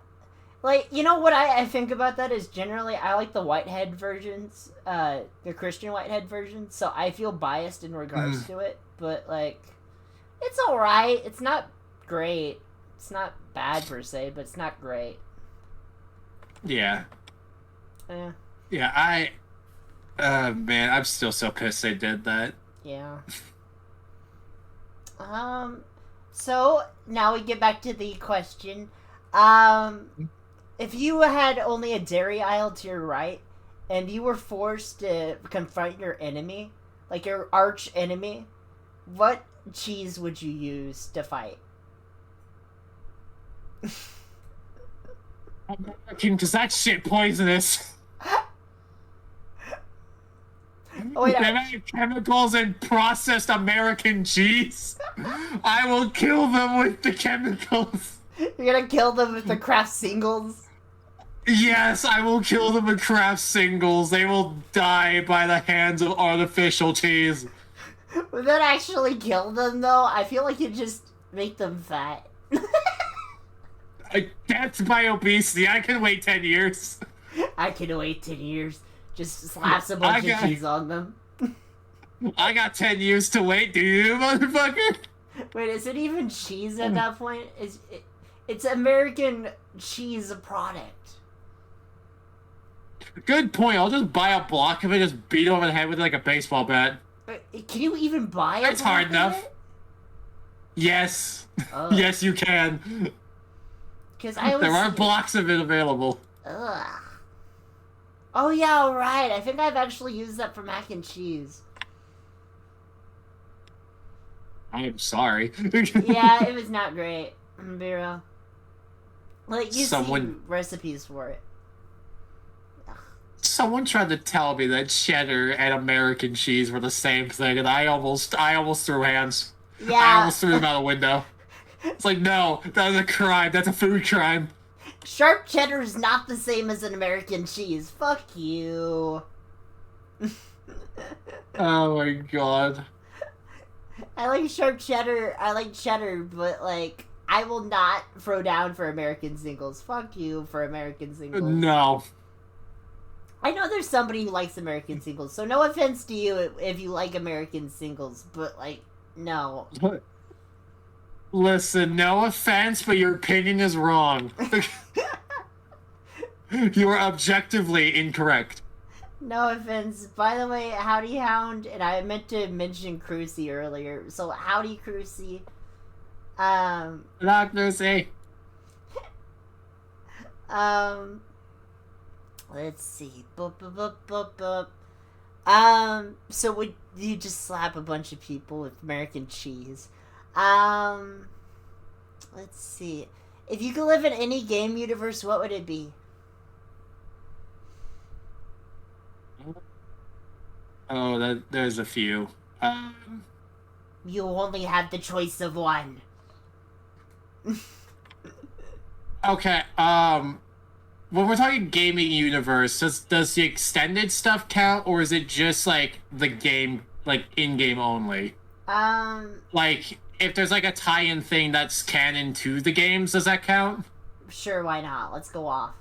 Like, what I think about that is generally I like the Whitehead versions, the Christian Whitehead versions, so I feel biased in regards to it, but, like, it's alright. It's not great. It's not bad, per se, but it's not great. Yeah. Yeah, man, I'm still so pissed they did that. Yeah. So, now we get back to the question. If you had only a dairy aisle to your right, and you were forced to confront your enemy, like your arch enemy, what cheese would you use to fight? Because that shit poisonous. Oh, wait, They make chemicals in processed American cheese. I will kill them with the chemicals. you're gonna kill them with the Kraft singles? Yes, I will kill them with Kraft singles. They will die by the hands of artificial cheese. Would that actually kill them, though? I feel like you'd just make them fat. That's by obesity. I can wait 10 years. I can wait 10 years. Just slaps a bunch of cheese on them. I got 10 years to wait, do you, motherfucker? Wait, is it even cheese at that point? It's American cheese product. Good point. I'll just buy a block of it, just beat it over the head with like a baseball bat. Can you even buy it? That's hard enough. Yes. Oh. Yes, you can. Because there are blocks of it available. Ugh. Oh yeah, right. I think I've actually used that for mac and cheese. I'm sorry. Yeah, it was not great. I'm gonna be real. Like, you Someone- see recipes for it. Someone tried to tell me that cheddar and American cheese were the same thing, and I almost threw hands. I Yeah. almost threw them out the window. It's like, no, that's a crime. That's a food crime. Sharp cheddar is not the same as an American cheese. Fuck you. Oh my god. I like sharp cheddar. I like cheddar, but like, I will not throw down for American singles. Fuck you for American singles. No. I know there's somebody who likes American singles, so no offense to you if you like American singles, but like, no. Listen, no offense, but your opinion is wrong. You are objectively incorrect. No offense. By the way, howdy hound, and I meant to mention Crucy earlier. So howdy Crucy. Doctor say. Let's see. Boop, boop, boop, boop, boop. So would you just slap a bunch of people with American cheese? Let's see. If you could live in any game universe, what would it be? Oh, there's a few. You only have the choice of one. Okay, when we're talking gaming universe, does the extended stuff count, or is it just like the game, like in-game only? Like, if there's like a tie-in thing that's canon to the games, does that count? Sure, why not? Let's go off.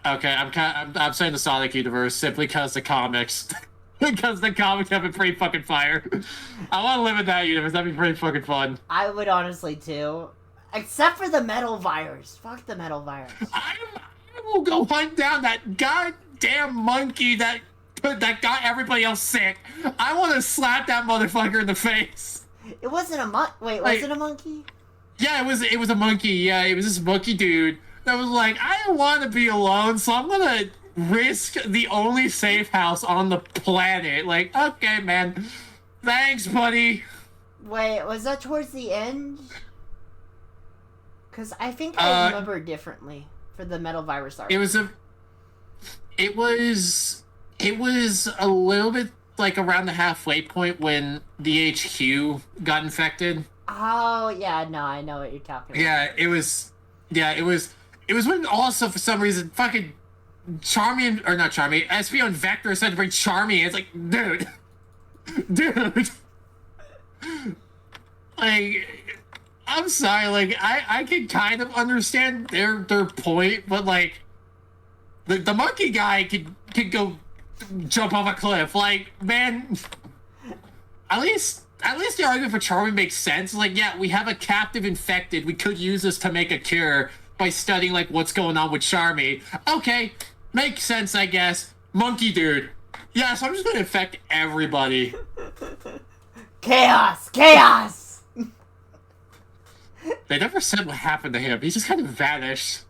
Okay, I'm saying the Sonic universe simply because the comics, because the comics have been pretty fucking fire. I want to live in that universe. That'd be pretty fucking fun. I would honestly too, except for the metal virus. Fuck the metal virus. I will go hunt down that goddamn monkey that got everybody else sick. I want to slap that motherfucker in the face. It wasn't a monkey. Wait, was it a monkey? Yeah, it was a monkey. Yeah, it was this monkey dude that was like, I don't want to be alone, so I'm gonna risk the only safe house on the planet. Like, okay, man. Thanks, buddy. Wait, was that towards the end? Because I think I remember differently for the metal virus arc. It was a little bit like around the halfway point when the HQ got infected. Oh, yeah, no, I know what you're talking about. Yeah, it was when also for some reason fucking Charmy, or not Charmy, SPO and Vector decided to bring Charmy. It's like, dude. Like, I'm sorry, like, I can kind of understand their point, but like, the monkey guy could go jump off a cliff. Like, man, at least the argument for Charmy makes sense. Like, yeah, we have a captive infected. We could use this to make a cure by studying, like, what's going on with Charmy. Okay, makes sense, I guess. Monkey dude. Yeah, so I'm just gonna infect everybody. Chaos! Chaos! They never said what happened to him. He just kind of vanished.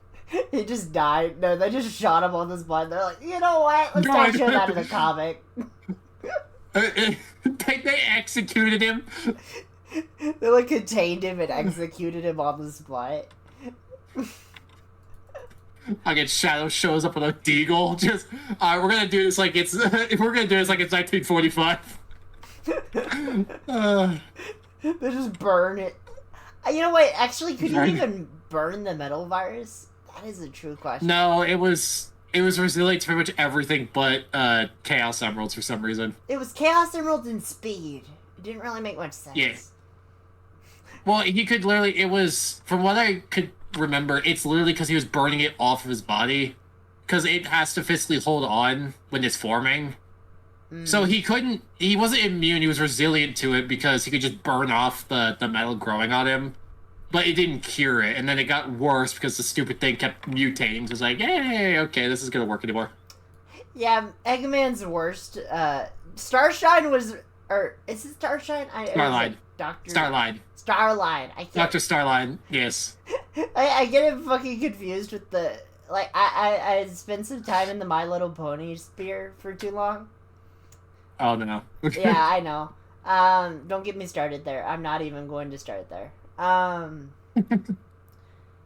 He just died. No, they just shot him on the spot. They're like, you know what? Let's not show that in the comic. They executed him. They like contained him and executed him on the spot. Again, Shadow shows up with a deagle. Just, we're gonna do this like it's. We're gonna do this like it's 1945. They just burn it. You know what? Actually, could you even burn the metal virus? That is a true question. No, it was resilient to pretty much everything but Chaos Emeralds for some reason. It was Chaos Emeralds and Speed. It didn't really make much sense. Yeah. Well, he could literally. It was, from what I could remember, it's literally because he was burning it off of his body, because it has to physically hold on when it's forming. So he wasn't immune. He was resilient to it because he could just burn off the metal growing on him. But it didn't cure it, and then it got worse because the stupid thing kept mutating. So it's like, hey, okay, this is gonna work anymore. Yeah, Eggman's worst. Starshine was, or is it Starshine? Starline. Doctor Starline. Starline. I can't. Dr. Starline. Yes. I get it fucking confused with the like. I spent some time in the My Little Pony sphere for too long. Oh no. Yeah, I know. Don't get me started there. I'm not even going to start there. Yeah,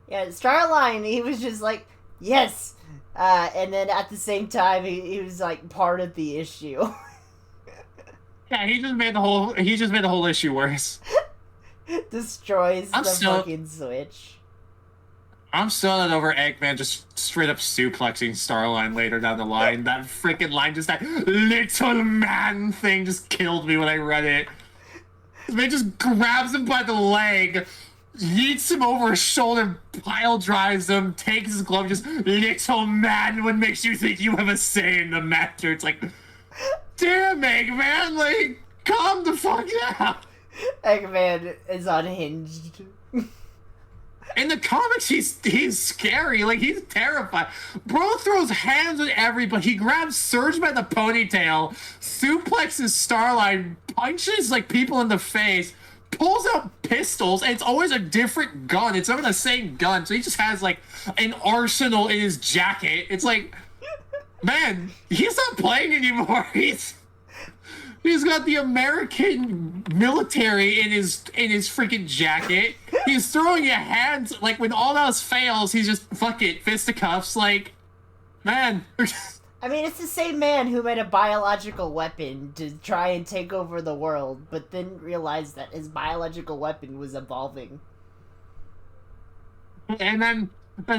Starline, he was just like, yes! And then at the same time, he was like part of the issue. Yeah, he just made the whole issue worse. Destroys fucking Switch. I'm still not over Eggman just straight up suplexing Starline later down the line. That freaking line, just that little man thing just killed me when I read it. Man just grabs him by the leg, yeets him over his shoulder, pile drives him, takes his glove, just, little man, what makes you think you have a say in the matter? It's like, damn, Eggman, like, calm the fuck down. Eggman is unhinged. In the comics, he's scary. Like, he's terrified. Bro throws hands at everybody. He grabs Surge by the ponytail, suplexes Starline, punches, like, people in the face, pulls out pistols, and it's always a different gun. It's never the same gun. So he just has, like, an arsenal in his jacket. It's like, man, he's not playing anymore. He's got the American military in his freaking jacket. He's throwing your hands, like, when all else fails, he's just, fuck it, fisticuffs, like, man. I mean, it's the same man who made a biological weapon to try and take over the world, but then realized that his biological weapon was evolving. And then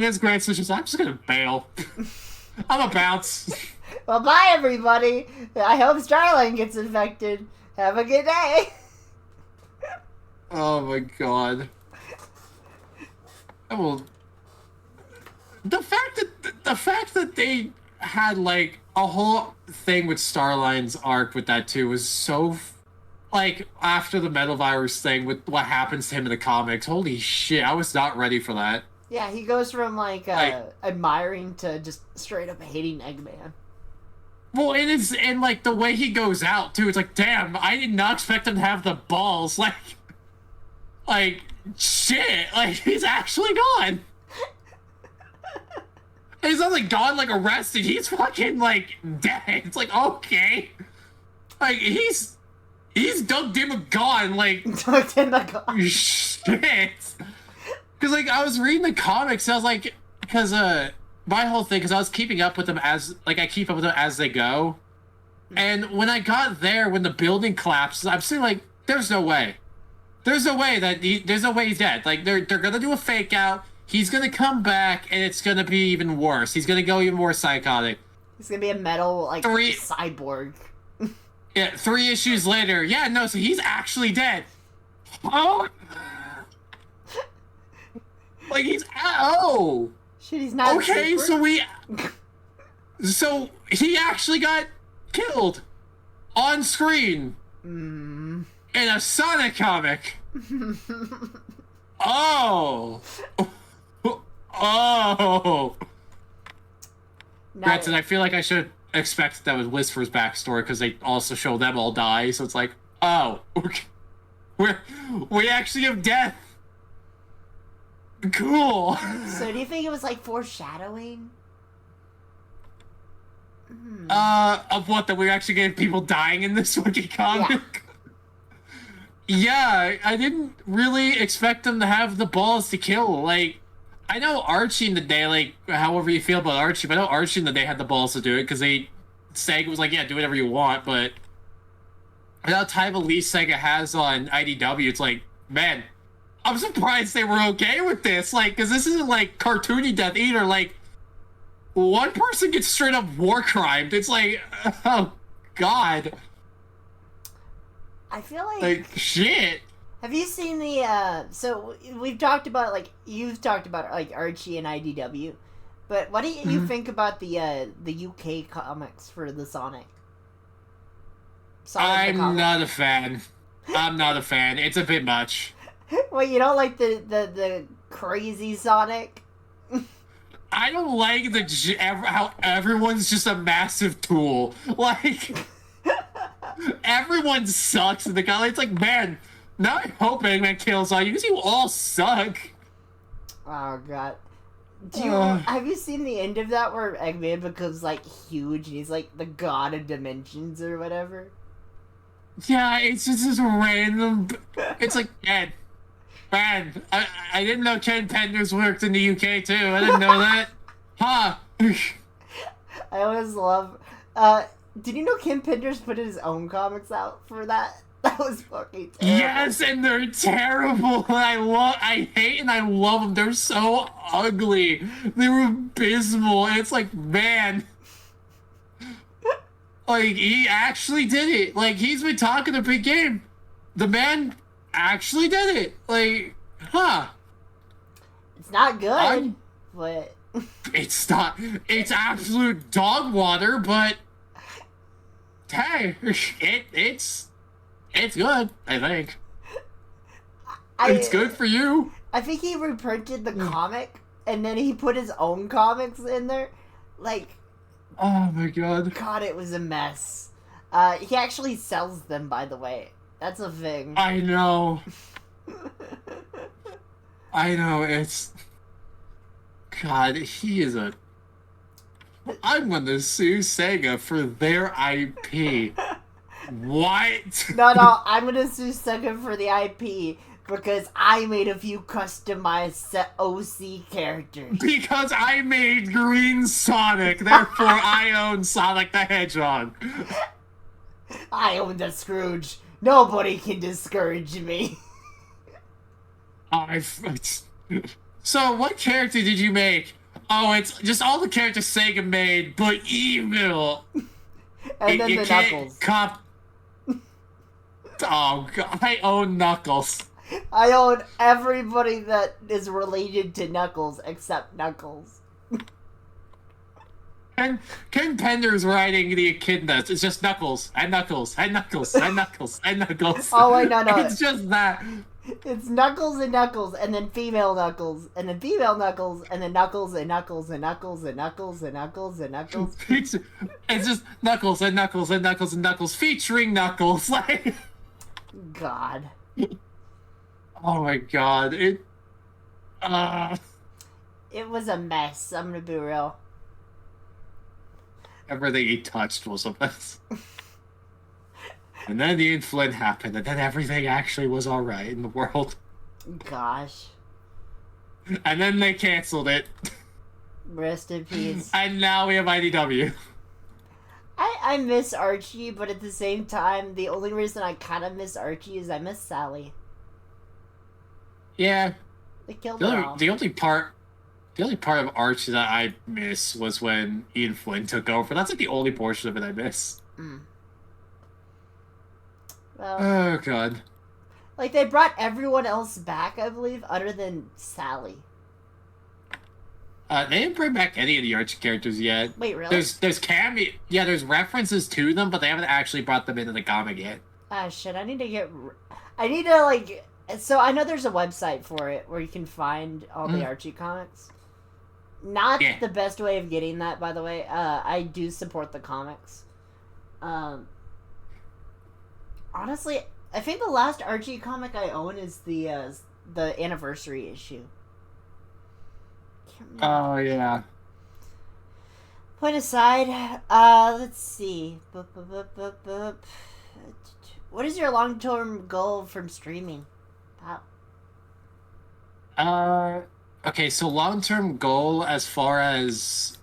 his grandson's just, I'm just gonna bail. I'm a bounce. Well, bye, everybody. I hope Starline gets infected. Have a good day. Oh my god. Well, the fact that they had, like, a whole thing with Starline's arc with that too was so, like, after the metal virus thing with what happens to him in the comics. Holy shit, I was not ready for that. Yeah, he goes from, like, admiring to just straight up hating Eggman. Well, and like the way he goes out too, it's like, damn, I did not expect him to have the balls. Like shit, like he's actually gone. He's not like gone, like arrested. He's fucking like dead. It's like, okay, like he's Doug Dimmagon, like Doug Dimmagon. Shit. Because like I was reading the comics, and I was like, because my whole thing, because I was keeping up with them as, like, I keep up with them as they go. And when I got there, when the building collapses, I'm saying, like, there's no way. There's no way he's dead. Like, they're gonna do a fake out, he's gonna come back, and it's gonna be even worse. He's gonna go even more psychotic. He's gonna be a metal, like, cyborg. Yeah, 3 issues later, yeah, no, so he's actually dead. Oh! Like, oh! Shit, he's not okay, so he actually got killed on screen in a Sonic comic. Oh. Granted, I feel like I should expect that with Whisper's backstory, because they also show them all die, so it's like, oh, okay. We actually have death. Cool. So do you think it was like foreshadowing? Of what, that we're actually getting people dying in this fucking comic? Yeah, I didn't really expect them to have the balls to kill. Like, I know Archie in the day, like, however you feel about Archie, but I know Archie in the day had the balls to do it, because Sega was like, yeah, do whatever you want, but without type of lease Sega has on IDW, it's like, man, I'm surprised they were okay with this, like, because this isn't like cartoony death either. Like, one person gets straight up war crimed. It's like, oh god. I feel like shit. Have you seen the so we've talked about, like, you've talked about like Archie and IDW, but what do you think about the UK comics for the Sonic? I'm not a fan. I'm not a fan. It's a bit much. Wait, you don't like the crazy Sonic? I don't like how everyone's just a massive tool. Like, everyone sucks in the comic. It's like, man, now I hope Eggman kills all you, because you all suck. Oh god. Have you seen the end of that where Eggman becomes like huge and he's like the god of dimensions or whatever? Yeah, it's just this random. It's like, man, I didn't know Ken Penders worked in the UK too. I didn't know that. Huh. I always love. Did you know Ken Penders put his own comics out for that? That was fucking terrible. Yes, and they're terrible. I hate and I love them. They're so ugly. They were abysmal. And it's like, man. Like, he actually did it. Like, he's been talking a big game. The man actually did it. Like, huh. It's not good, but... It's not... It's absolute dog water, but... Hey, it's good, I think. It's good for you. I think he reprinted the comic, and then he put his own comics in there. Like... Oh my god. God, it was a mess. He actually sells them, by the way. That's a thing. I know. I know, it's... God, he is a... I'm gonna sue Sega for their IP. What? No, I'm gonna sue Sega for the IP because I made a few customized OC characters. Because I made Green Sonic, therefore I own Sonic the Hedgehog. I own the Scrooge. Nobody can discourage me. So, what character did you make? Oh, it's just all the characters Sega made, but evil. And then the Knuckles. Oh, God, I own Knuckles. I own everybody that is related to Knuckles except Knuckles. Ken Pender's writing the Echidnas. It's just Knuckles, and Knuckles, and Knuckles, and Knuckles, and Knuckles. Oh, wait, no. It's just that. It's Knuckles and Knuckles, and then female Knuckles, and then female Knuckles, and then Knuckles and Knuckles and Knuckles and Knuckles and Knuckles and Knuckles. It's just Knuckles and Knuckles and Knuckles and Knuckles featuring Knuckles. Like, God. Oh my god. It was a mess, I'm gonna be real. Everything he touched was a mess. And then the inflation happened, and then everything actually was alright in the world. Gosh. And then they canceled it. Rest in peace. And now we have IDW. I miss Archie, but at the same time, the only reason I kind of miss Archie is I miss Sally. Yeah. They killed her off. The only part of Archie that I miss was when Ian Flynn took over. That's like the only portion of it I miss. Well, oh god. Like, they brought everyone else back, I believe, other than Sally. They didn't bring back any of the Archie characters yet. Wait, really? There's cameo. Yeah, there's references to them, but they haven't actually brought them into the comic yet. Ah, shit. I need to, like... So, I know there's a website for it where you can find all the Archie comics. Not the best way of getting that, by the way. I do support the comics. Honestly, I think the last Archie comic I own is the anniversary issue. Can't remember. Oh yeah. Point aside. Let's see. What is your long-term goal from streaming? Wow. Okay, so long-term goal as far as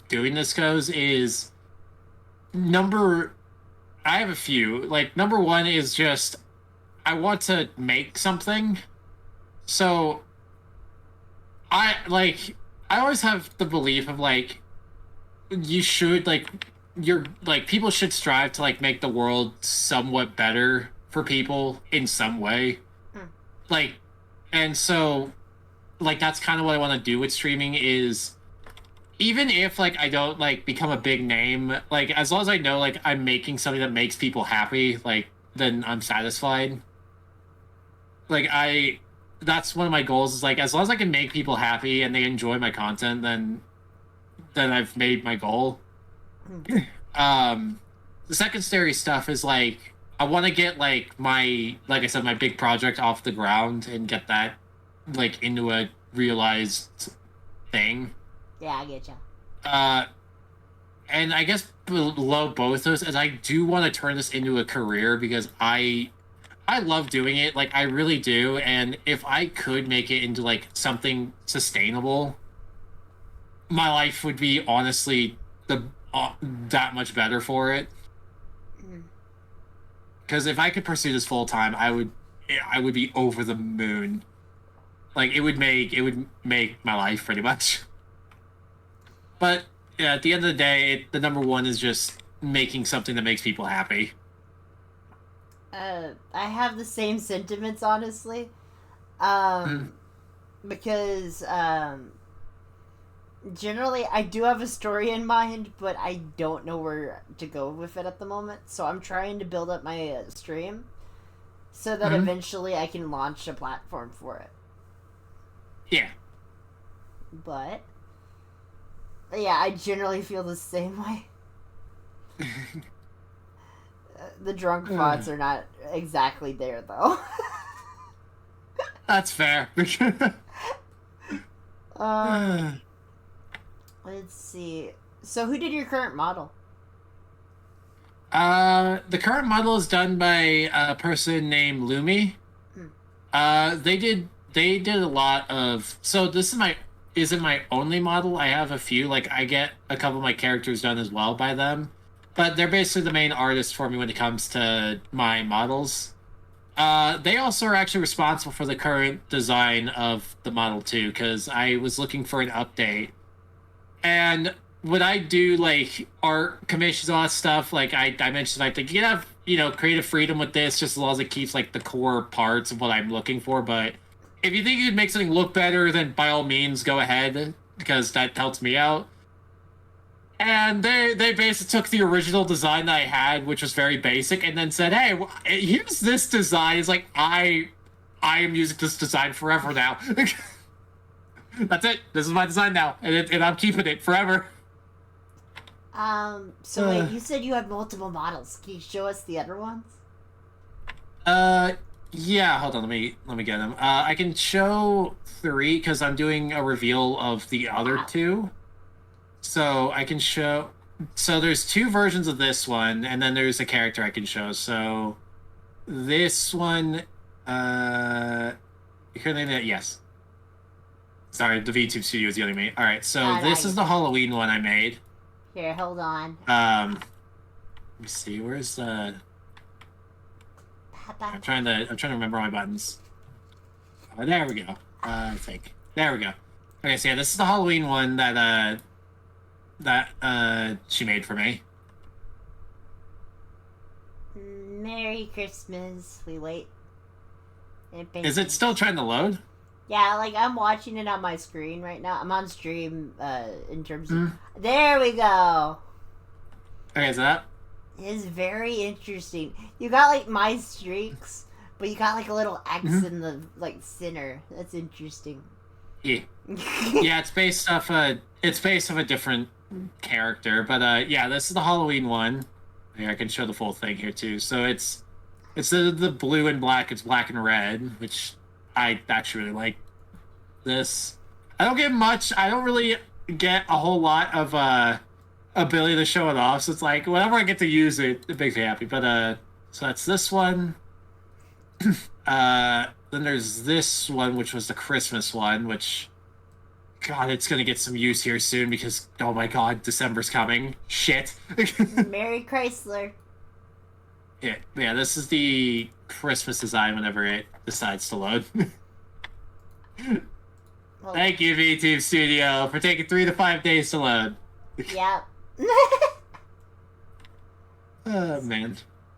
doing this goes is number I have a few. Like number one is just I want to make something. So I always have the belief of like you should you're like people should strive to like make the world somewhat better for people in some way. Hmm. Like and so like that's kind of what I want to do with streaming is even if like I don't like become a big name, like as long as I know like I'm making something that makes people happy, like then I'm satisfied. Like I that's one of my goals is like as long as I can make people happy and they enjoy my content, then I've made my goal. Um the secondary stuff is like I want to get like I said my big project off the ground and get that like into a realized thing. Yeah, I get you. Uh and I guess below both those is I do want to turn this into a career because I love doing it, like I really do, and if I could make it into like something sustainable, my life would be honestly the that much better for it. Because if I could pursue this full time, I would be over the moon. Like it would make my life pretty much. But yeah, at the end of the day, the number one is just making something that makes people happy. I have the same sentiments, honestly. Because, generally, I do have a story in mind, but I don't know where to go with it at the moment. So I'm trying to build up my stream so that eventually I can launch a platform for it. Yeah. But, yeah, I generally feel the same way. The drunk thoughts are not exactly there, though. That's fair. Let's see. So, who did your current model? The current model is done by a person named Lumi. They did a lot of. So this isn't my only model. I have a few. Like I get a couple of my characters done as well by them, but they're basically the main artists for me when it comes to my models. They also are actually responsible for the current design of the Model 2 because I was looking for an update. And when I do like art commissions, all that stuff, like I mentioned, I think you can have, creative freedom with this just as long as it keeps like the core parts of what I'm looking for. But if you think you could make something look better, then by all means go ahead because that helps me out. And they basically took the original design that I had, which was very basic, and then said, "Hey, here's this design." It's like I am using this design forever now. That's it. This is my design now, and I'm keeping it forever. So wait, you said you have multiple models. Can you show us the other ones? Yeah. Hold on. Let me get them. I can show 3 because I'm doing a reveal of the other 2. So I can show. So there's 2 versions of this one, and then there's a character I can show. So this one, you can name it. Yes. Sorry, the VTube Studio is yelling at me. All right, so this is the Halloween one I made. Here, hold on. Let me see. Where's the? I'm trying to remember my buttons. Oh, there we go. I think there we go. Okay, so yeah, this is the Halloween one that she made for me. Merry Christmas. We wait. Is it still trying to load? Yeah, like I'm watching it on my screen right now. I'm on stream in terms of... There we go. Okay, so that... It's very interesting. You got like my streaks, but you got like a little X in the like center. That's interesting. Yeah. Yeah, it's based off a different character, but yeah, this is the Halloween one. Here, I can show the full thing here too. So it's the blue and black. It's black and red, which I actually really like. This I don't get much. I don't really get a whole lot of ability to show it off. So it's like whenever I get to use it, it makes me happy. But so that's this one. Then there's this one, which was the Christmas one, which, God, it's gonna get some use here soon because, oh my God, December's coming. Shit. Merry Chrysler. Yeah, this is the Christmas design whenever it decides to load. Well, Thank you, VTube Studio, for taking 3 to 5 days to load. yeah. Oh, man.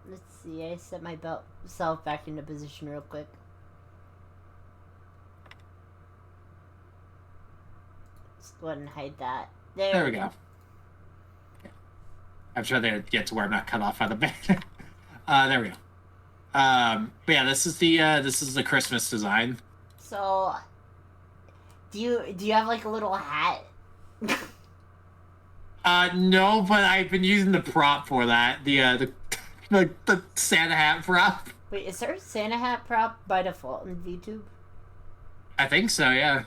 Let's see, I set my self back into position real quick. Just go ahead and hide that. There we go. I'm trying to get to where I'm not cut off on the bed. There we go. But yeah, this is the Christmas design. So, do you have like a little hat? No, but I've been using the prop for that. The Santa hat prop. Wait, is there a Santa hat prop by default in VTube? I think so, yeah.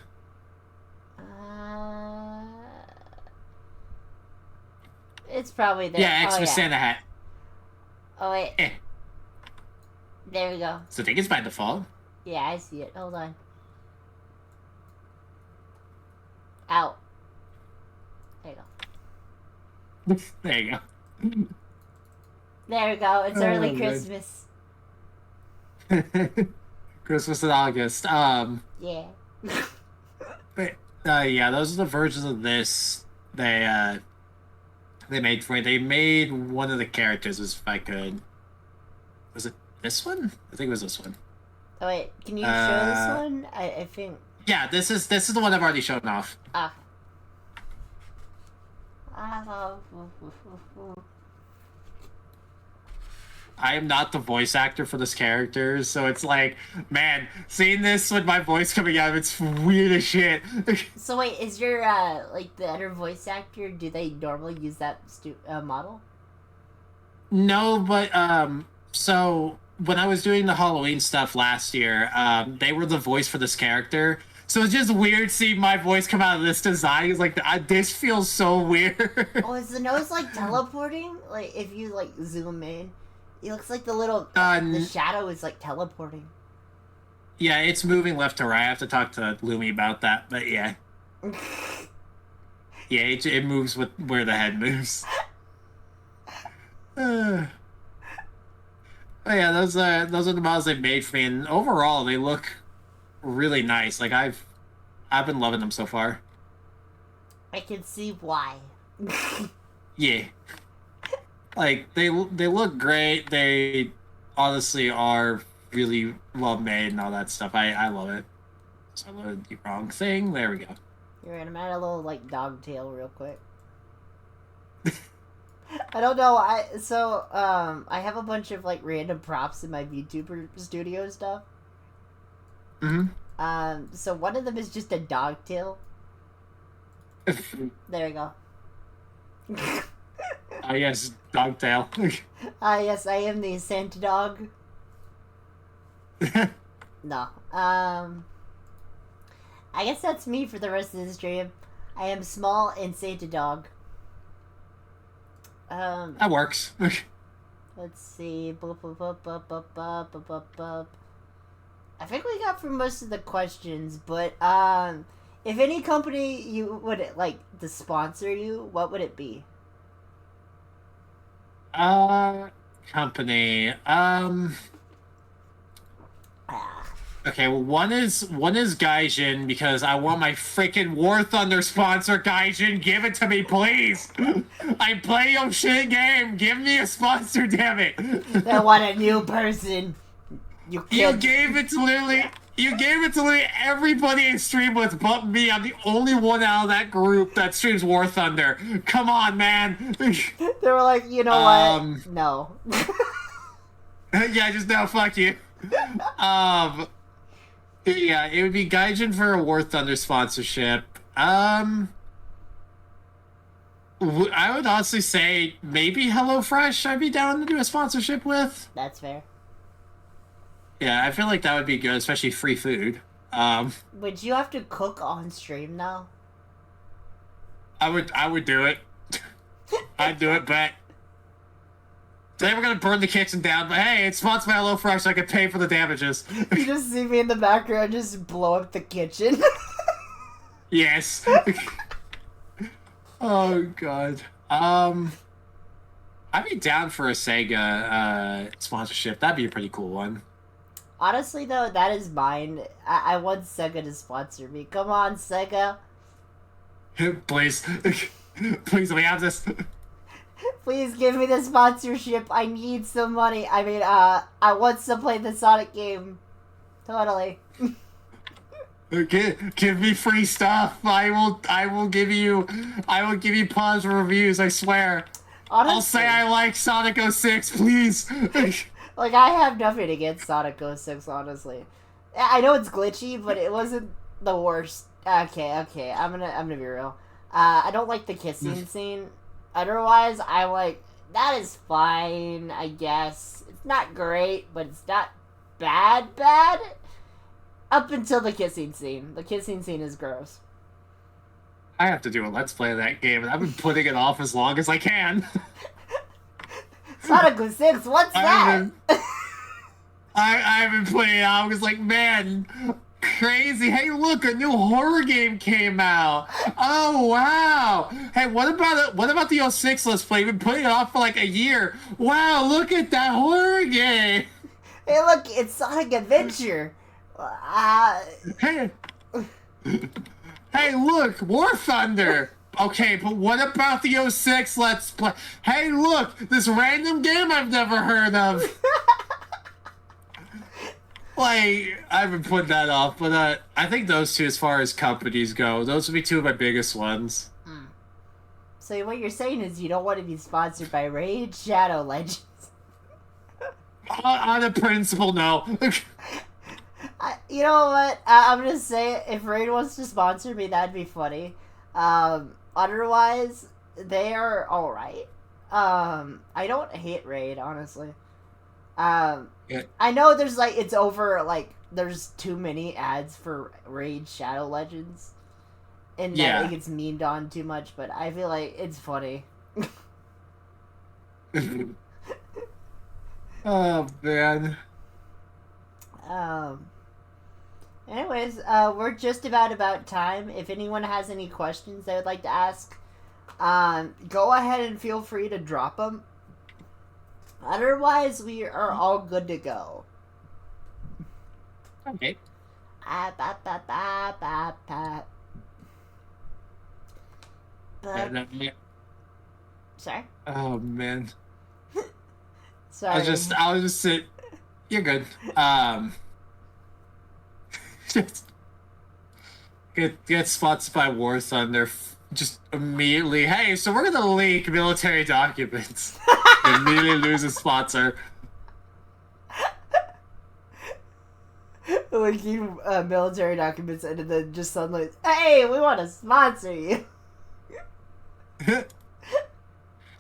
It's probably there. Yeah, extra Santa hat. Oh wait. There we go. So I think it's by default. Yeah, I see it. Hold on. Out. There you go. There you go. There we go. It's early man. Christmas. Christmas in August. Yeah. But, yeah, those are the versions of this they made for me. They made one of the characters, if I could. Was it this one? I think it was this one. Oh wait, can you show this one? I think. Yeah, this is the one I've already shown off. Ah. I am not the voice actor for this character, so it's like, man, seeing this with my voice coming out, it's weird as shit. So wait, is your like the other voice actor? Do they normally use that model? No, but so when I was doing the Halloween stuff last year, they were the voice for this character. So it's just weird seeing my voice come out of this design. It's like, this feels so weird. Oh, is the nose like teleporting? Like if you like zoom in, it looks like the little the shadow is like teleporting. Yeah, it's moving left to right. I have to talk to Lumi about that, but yeah. Yeah, it moves with where the head moves. Oh yeah, those are the models they made for me, and overall they look really nice. Like I've been loving them so far. I can see why. Yeah, like they look great. They honestly are really well made and all that stuff. I love it. So I loaded the wrong thing. There we go. You're gonna add a little like dog tail real quick. I don't know. I have a bunch of like random props in my VTuber studio stuff. So one of them is just a dog tail. There we go. Yes, dog tail. Yes, I am the Santa dog. No. I guess that's me for the rest of the stream. I am small and Santa dog. That works. Let's see. I think we got through most of the questions, but if any company you would like to sponsor you, what would it be? Company. Okay, well, one is Gaijin because I want my freaking War Thunder sponsor. Gaijin, give it to me, please. I play your shit game. Give me a sponsor, damn it. I want a new person. You gave it to literally everybody I stream with but me. I'm the only one out of that group that streams War Thunder. Come on, man. They were like, you know what? No. Yeah, just no. Fuck you. Yeah, it would be Gaijin for a War Thunder sponsorship. I would honestly say maybe HelloFresh I'd be down to do a sponsorship with. That's fair. Yeah, I feel like that would be good, especially free food. Would you have to cook on stream now? I would do it. I'd do it, but today we're gonna burn the kitchen down. But hey, it's sponsored by HelloFresh, so I can pay for the damages. You just see me in the background, just blow up the kitchen. Yes. Oh god. I'd be down for a Sega sponsorship. That'd be a pretty cool one. Honestly, though, that is mine. I want Sega to sponsor me. Come on, Sega. Please. Please, let me have this. Please give me the sponsorship. I need some money. I mean, I want to play the Sonic game. Totally. Give me free stuff. I will give you positive reviews, I swear. Honestly, I'll say I like Sonic 06, please. Like, I have nothing against Sonic 06, honestly. I know it's glitchy, but it wasn't the worst. Okay, I'm gonna be real. I don't like the kissing scene. Otherwise, I'm like, that is fine, I guess. It's not great, but it's not bad. Up until the kissing scene. The kissing scene is gross. I have to do a Let's Play of that game, and I've been putting it off as long as I can. Sonic 06, what's that? I've been playing it out. I was like, man, crazy. Hey, look, a new horror game came out. Oh, wow. Hey, what about the 06 Let's Play? We've been putting it off for like a year. Wow, look at that horror game. Hey, look, it's Sonic Adventure. Hey, look, War Thunder. Okay, but what about the 06 Let's Play? Hey, look, this random game I've never heard of. Like, I've been putting that off, but I think those two, as far as companies go, those would be two of my biggest ones. So what you're saying is you don't want to be sponsored by Raid Shadow Legends? On a principle, no. You know what? I'm gonna say, if Raid wants to sponsor me, that'd be funny. Otherwise, they are alright. I don't hate Raid, honestly. Yeah. I know there's it's over, there's too many ads for Raid Shadow Legends. And that it gets memed on too much, but I feel like it's funny. Oh, man. Anyways, we're just about time. If anyone has any questions they would like to ask, go ahead and feel free to drop them. Otherwise, we are all good to go. Okay. Sorry? Oh, man. Sorry. I'll just sit. You're good. Just get sponsored by War Thunder. Just immediately, hey, so we're gonna leak military documents. Immediately lose a sponsor. Leaking military documents and then just suddenly, hey, we want to sponsor you.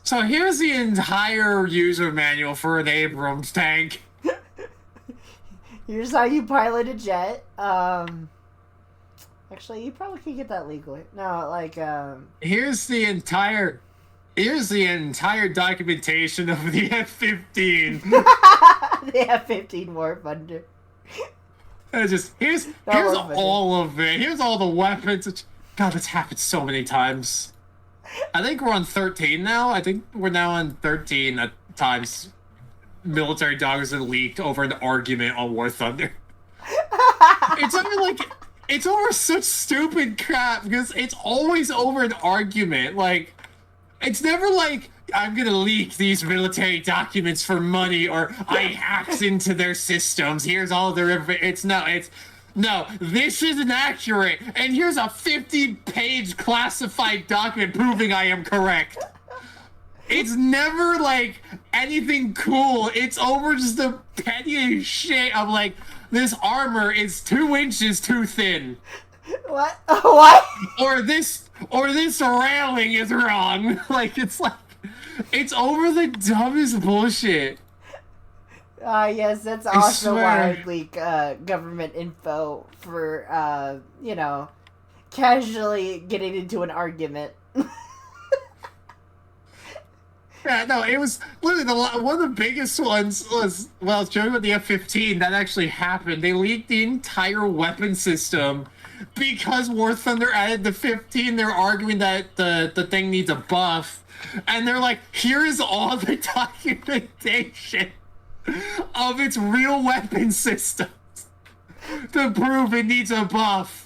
So here's the entire user manual for an Abrams tank. Here's how you pilot a jet. Actually, you probably could get that legally. No, Here's the entire documentation of the F-15. The F-15 War Thunder. Here's all of it. Here's all the weapons. God, that's happened so many times. I think we're on 13 now. I think we're now on 13 times military dogs are leaked over an argument on War Thunder. It's over such stupid crap because it's always over an argument. It's never I'm gonna leak these military documents for money or I hacked into their systems. Here's all their No, this isn't accurate, and here's a 50-page classified document proving I am correct. It's never, anything cool. It's over just the pettiest shit of, this armor is 2 inches too thin. What? What? Or this railing is wrong. It's over the dumbest bullshit. Yes, that's I also why I swear. would leak government info for, casually getting into an argument. Yeah, no, it was literally one of the biggest ones was, well, joking with the F-15, that actually happened. They leaked the entire weapon system because War Thunder added the 15. They're arguing that the thing needs a buff. And they're like, here is all the documentation of its real weapon system to prove it needs a buff.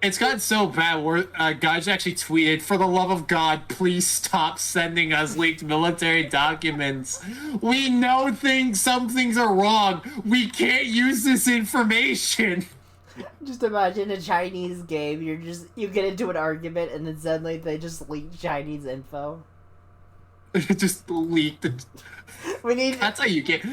It's gotten so bad where guys actually tweeted, "For the love of God, please stop sending us leaked military documents. We know some things are wrong. We can't use this information." Just imagine a Chinese game. You get into an argument and then suddenly they just leak Chinese info. Just leaked. We need. That's how you get.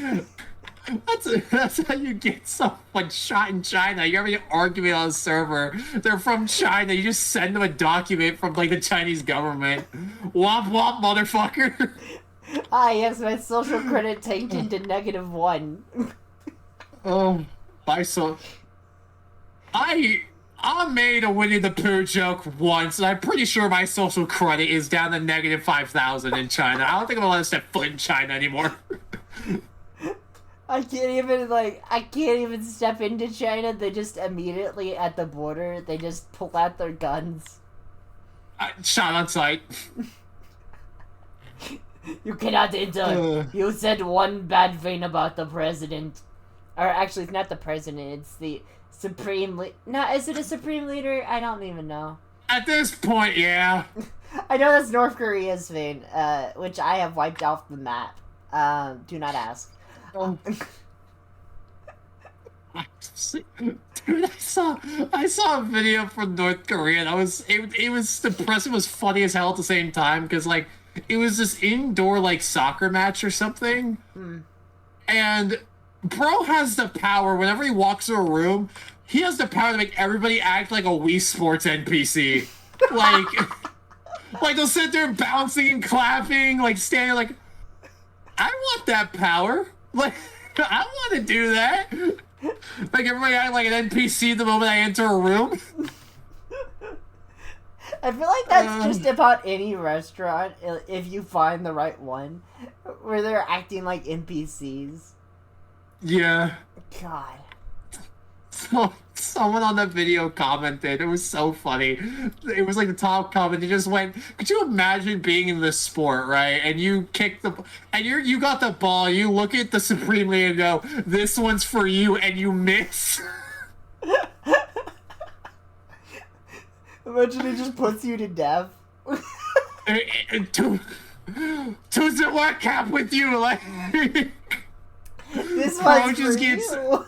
That's how you get someone shot in China. You're having an argument on a server. They're from China. You just send them a document from like the Chinese government. Womp womp, motherfucker. Yes, my social credit tanked into -1. Oh, I made a Winnie the Pooh joke once, and I'm pretty sure my social credit is down to -5,000 in China. I don't think I'm allowed to step foot in China anymore. I can't even step into China. They just immediately at the border, they just pull out their guns. Shot on sight. You cannot enter. You said one bad thing about the president. Or actually, it's not the president, it's the supreme No, is it a supreme leader? I don't even know. At this point, yeah. I know that's North Korea's thing, which I have wiped off the map. Do not ask. Oh. Dude, I saw a video from North Korea. It was depressing, was funny as hell at the same time because like it was this indoor like soccer match or something, and bro has the power whenever he walks in a room. He has the power to make everybody act like a Wii Sports NPC. Like, like they'll sit there bouncing and clapping, like standing like, I want that power. Like, I want to do that. Like, everybody act like an NPC the moment I enter a room. I feel like that's just about any restaurant, if you find the right one, where they're acting like NPCs. Yeah. God. So, someone on that video commented, it was so funny. It was like the top comment. He just went, could you imagine being in this sport, right? And you kick and you got the ball, you look at the Supreme League and go, this one's for you, and you miss. Imagine it just puts you to death. Does it work out with you? Like, this one's just for gets you.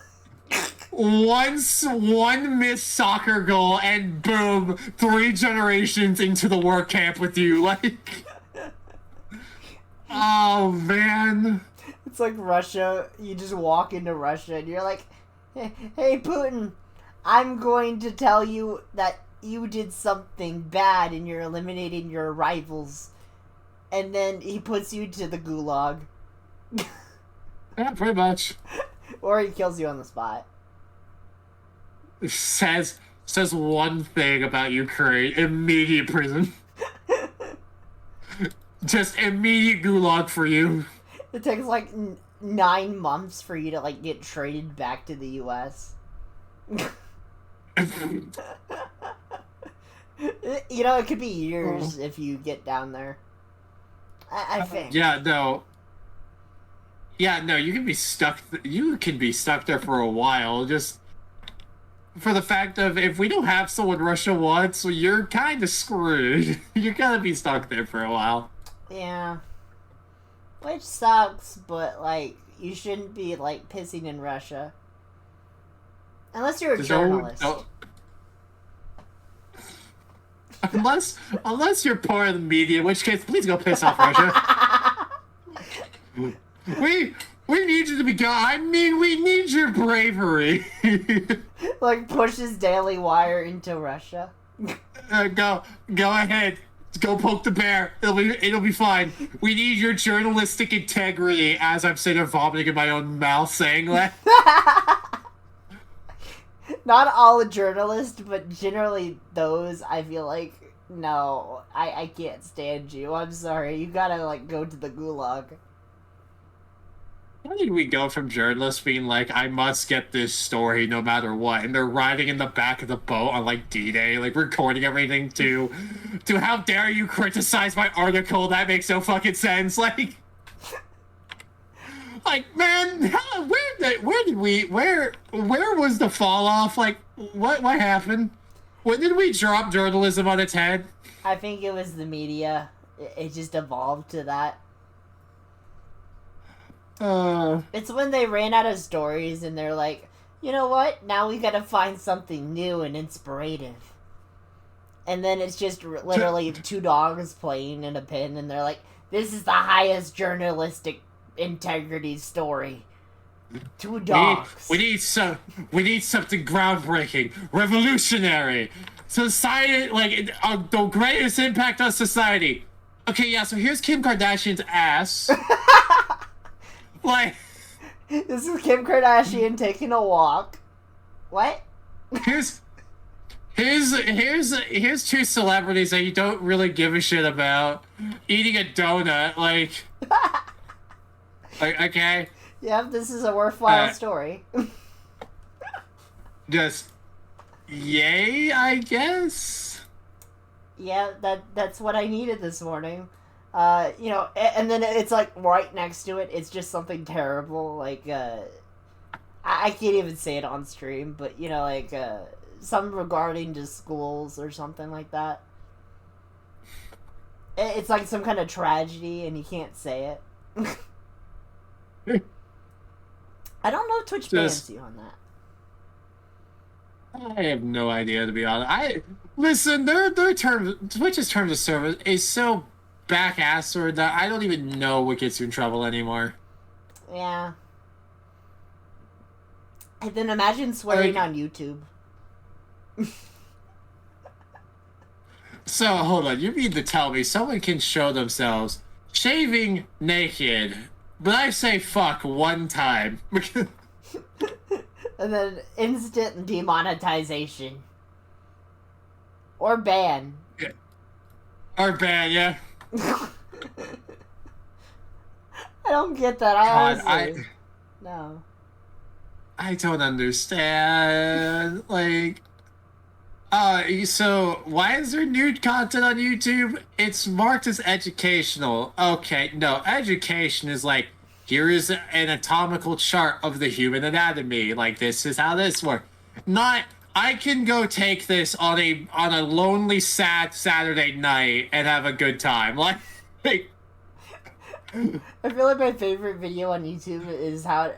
one missed soccer goal and boom, 3 generations into the work camp with you. Like, oh man. It's like Russia. You just walk into Russia and you're like, hey Putin, I'm going to tell you that you did something bad and you're eliminating your rivals. And then he puts you to the gulag. Yeah, pretty much. Or he kills you on the spot. Says one thing about Ukraine, immediate prison. Just immediate gulag for you. It takes like 9 months for you to like get traded back to the U.S. You know, it could be years if you get down there. I think. Yeah, no. Yeah, no, you can be stuck. You can be stuck there for a while. Just for the fact of if we don't have someone Russia wants, well, you're kind of screwed. You're gonna be stuck there for a while. Yeah. Which sucks, but like you shouldn't be like pissing in Russia, unless you're a journalist. Unless you're part of the media, in which case, please go piss off Russia. We need you to be gone. I mean, we need your bravery. Like pushes Daily Wire into Russia. Go ahead. Go poke the bear. It'll be fine. We need your journalistic integrity. As I'm sitting there vomiting in my own mouth, saying that. Not all journalists, but generally those. I feel like no, I can't stand you. I'm sorry. You gotta like go to the gulag. How did we go from journalists being like, I must get this story no matter what, and they're riding in the back of the boat on like D-Day, like recording everything to how dare you criticize my article? That makes no fucking sense. Like man, where was the fall off? Like what happened? When did we drop journalism on its head? I think it was the media. It just evolved to that. It's when they ran out of stories and they're like, you know what? Now we gotta find something new and inspirative. And then it's just literally two dogs playing in a pen, and they're like, this is the highest journalistic integrity story. Two dogs. We need something groundbreaking, revolutionary, society, like the greatest impact on society. Okay, yeah. So here's Kim Kardashian's ass. Like, this is Kim Kardashian taking a walk. What? Here's two celebrities that you don't really give a shit about eating a donut. Like okay. Yep, this is a worthwhile story. Just yay, I guess. Yeah, that's what I needed this morning. You know, and then it's like right next to it, it's just something terrible. Like, I can't even say it on stream, but you know, like, something regarding to schools or something like that. It's like some kind of tragedy, and you can't say it. I don't know if Twitch bans you on that. I have no idea, to be honest. Listen, Twitch's terms of service is so back-assward that I don't even know what gets you in trouble anymore. Yeah. And then imagine swearing on YouTube. So, hold on. You mean to tell me someone can show themselves shaving naked, but I say fuck one time? And then instant demonetization. Or ban. Yeah. Or ban, yeah. I don't get that. No. I don't understand. Like, so why is there nude content on YouTube? It's marked as educational. Okay, no, education is like, here is an anatomical chart of the human anatomy. Like, this is how this works. Not, I can go take this on a lonely, sad Saturday night and have a good time. Like, I feel like my favorite video on YouTube is how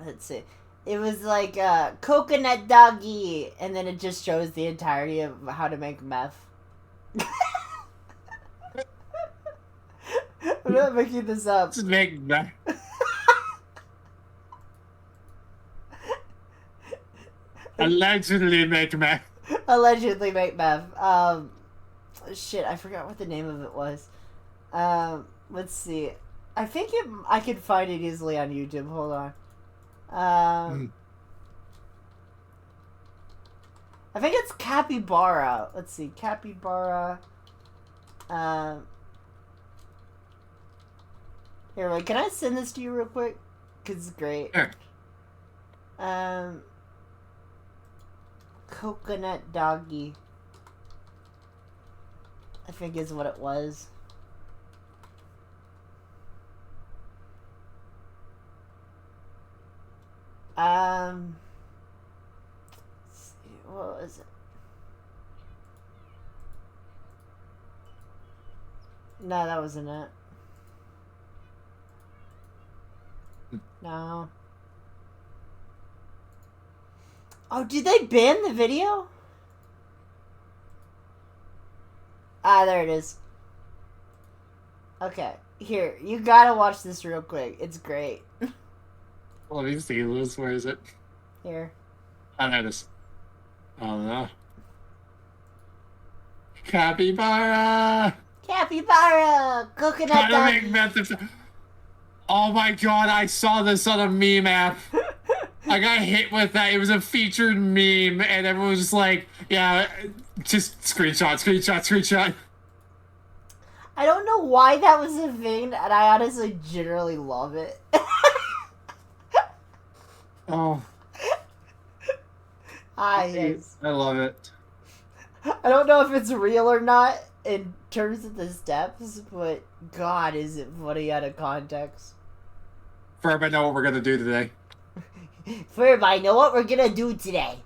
let's see, it was like coconut doggy, and then it just shows the entirety of how to make meth. I'm not making this up. just make meth. Allegedly make meth. Allegedly make meth. Shit, I forgot what the name of it was. Let's see. I think I could find it easily on YouTube. Hold on. I think it's Capybara. Let's see, Capybara. Here, wait, can I send this to you real quick? Cause it's great. Sure. Coconut doggy, I think is what it was. Let's see, what was it? No, that wasn't it. No. Oh, did they ban the video? Ah, there it is. Okay, here, you gotta watch this real quick. It's great. Let me see, Liz. Where is it? Here. Oh, there it is. Oh, no. Capybara. Capybara! Coconut How to make doggy! methamphetamine. Oh my god, I saw this on a meme app. I got hit with that. It was a featured meme, and everyone was just like, yeah, just screenshot, screenshot, screenshot. I don't know why that was a thing, and I honestly generally love it. Oh, Yes. I love it. I don't know if it's real or not in terms of the steps, but God, is it funny out of context. Ferb, I know what we're gonna do today. Ferb, I know what we're gonna do today.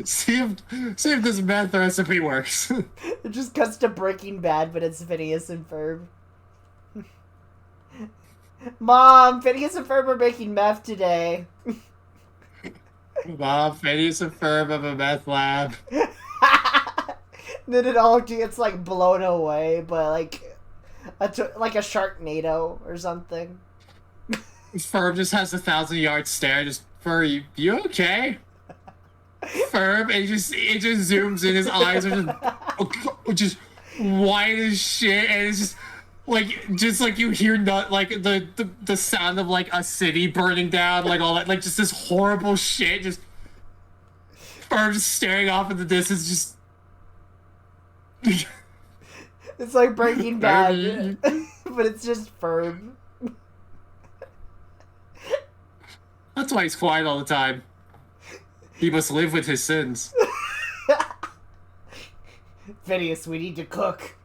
see if this meth recipe works. It just cuts to Breaking Bad, but it's Phineas and Ferb. Mom, Phineas and Ferb are making meth today. Mom, Phineas and Ferb of a meth lab. Then it all gets like blown away by like a Sharknado or something. Ferb just has 1,000-yard stare. Just Ferb, you okay? Ferb, and it just zooms in. His eyes are just white as shit, and it's just like you hear not like the sound of like a city burning down, like all that, like just this horrible shit. Just Ferb just staring off in the distance, just. It's like Breaking Bad, but it's just Ferb. That's why he's quiet all the time. He must live with his sins. Phineas, we need to cook.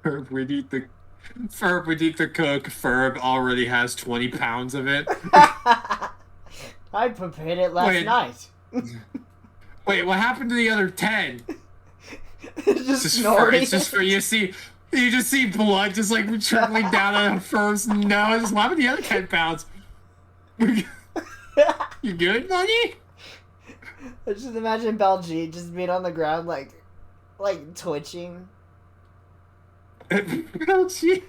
Ferb, we need to cook. Ferb already has 20 pounds of it. I prepared it last night. Wait, what happened to the other 10? It's just snorting. It's just for you just see blood just like trickling down on Ferb's nose. What happened to the other 10 pounds? You good, buddy? I just imagine Baljeet just being on the ground like twitching. Baljeet.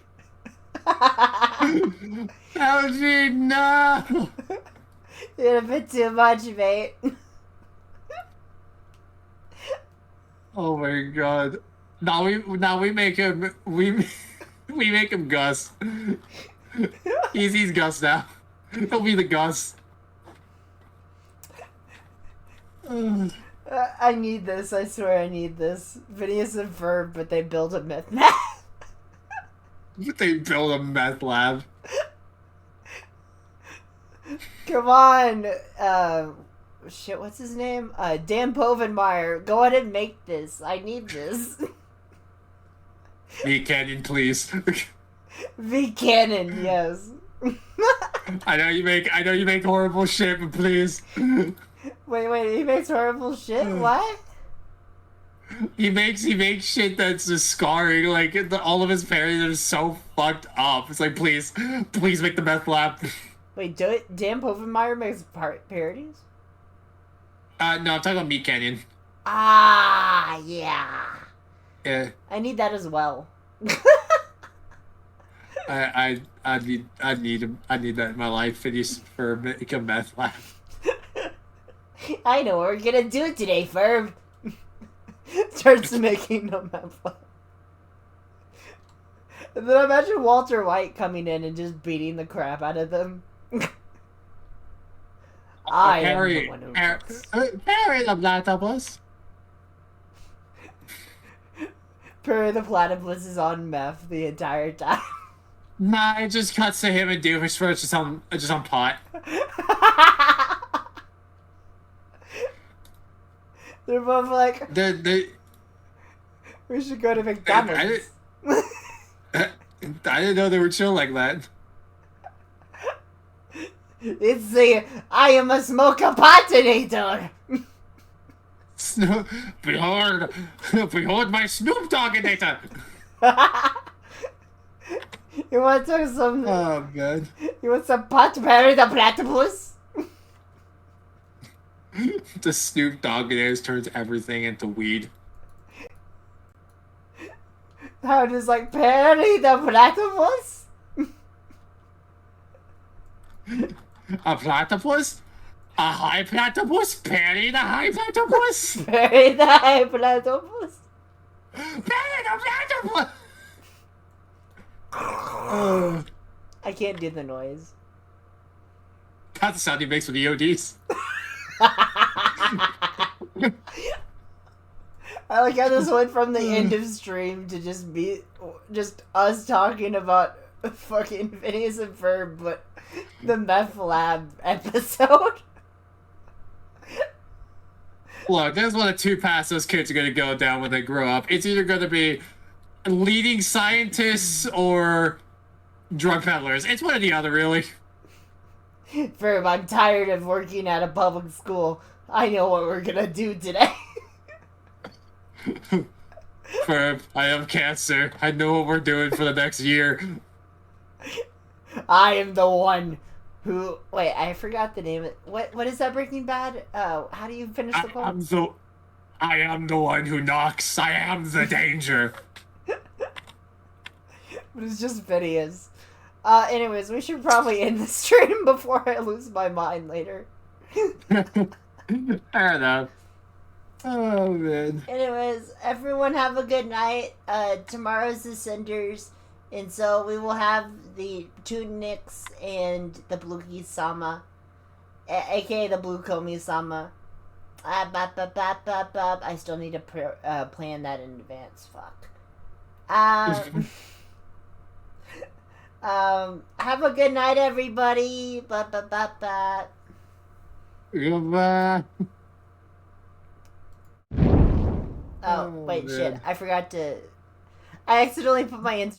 Baljeet, no! You had a bit too much, mate. Oh my god. Now we make him we make him Gus. He's Gus now. He'll be the Gus. I need this. I swear I need this. Phineas and Ferb, but they build a meth lab. They build a meth lab. Come on. Shit, what's his name? Dan Povenmire. Go ahead and make this. I need this. V Canyon, please. V Cannon, yes. I know you make horrible shit, but please. Wait, he makes horrible shit? What? He makes shit that's just scarring. Like all of his parodies are so fucked up. It's like, please make the meth lab. Wait, Dan Povenmire makes parodies? No, I'm talking about Meat Canyon. Ah, yeah. Yeah. I need that as well. I need that in my life. Finish for make a meth lab. I know what we're gonna do today, Ferb. Starts making a meth lab. And then imagine Walter White coming in and just beating the crap out of them. I am the one who cooks. Perry the platypus. Perry the platypus is on meth the entire time. Nah, it just cuts to him and Doofenshmirtz just on pot. They're both like, we should go to McDonald's. I didn't know they were chill like that. It's the I am a smoker potinator. Behold my Snoop Dogginator. You want some? Oh man. You want some pot, Perry the platypus? The Snoop Dogginator turns everything into weed. How does like Perry the platypus? A platypus? A high platypus? Perry the high platypus? Very the high platypus. Perry the platypus! I can't do the noise. That's the sound he makes with the ODs. I like how this went from the end of stream to just us talking about fucking Phineas and Ferb, but the meth lab episode. Look, there's one of two paths those kids are going to go down when they grow up. It's either going to be leading scientists or drug peddlers. It's one or the other, really. Ferb, I'm tired of working at a public school. I know what we're gonna do today. Ferb, I have cancer. I know what we're doing for the next year. I am the one who... Wait, I forgot the name. What is that Breaking Bad? How do you finish the quote? I am the one who knocks. I am the danger. But it's just Phineas. Anyways, we should probably end the stream before I lose my mind later. Fair enough. Oh, man. Anyways, everyone have a good night. Tomorrow's the Cinders, and so we will have the Tunics and the Bluki-sama, aka the Blue Komi-sama. I still need to plan that in advance. Fuck. Have a good night, everybody. Goodbye. Oh, wait, shit. I forgot to... I accidentally put my...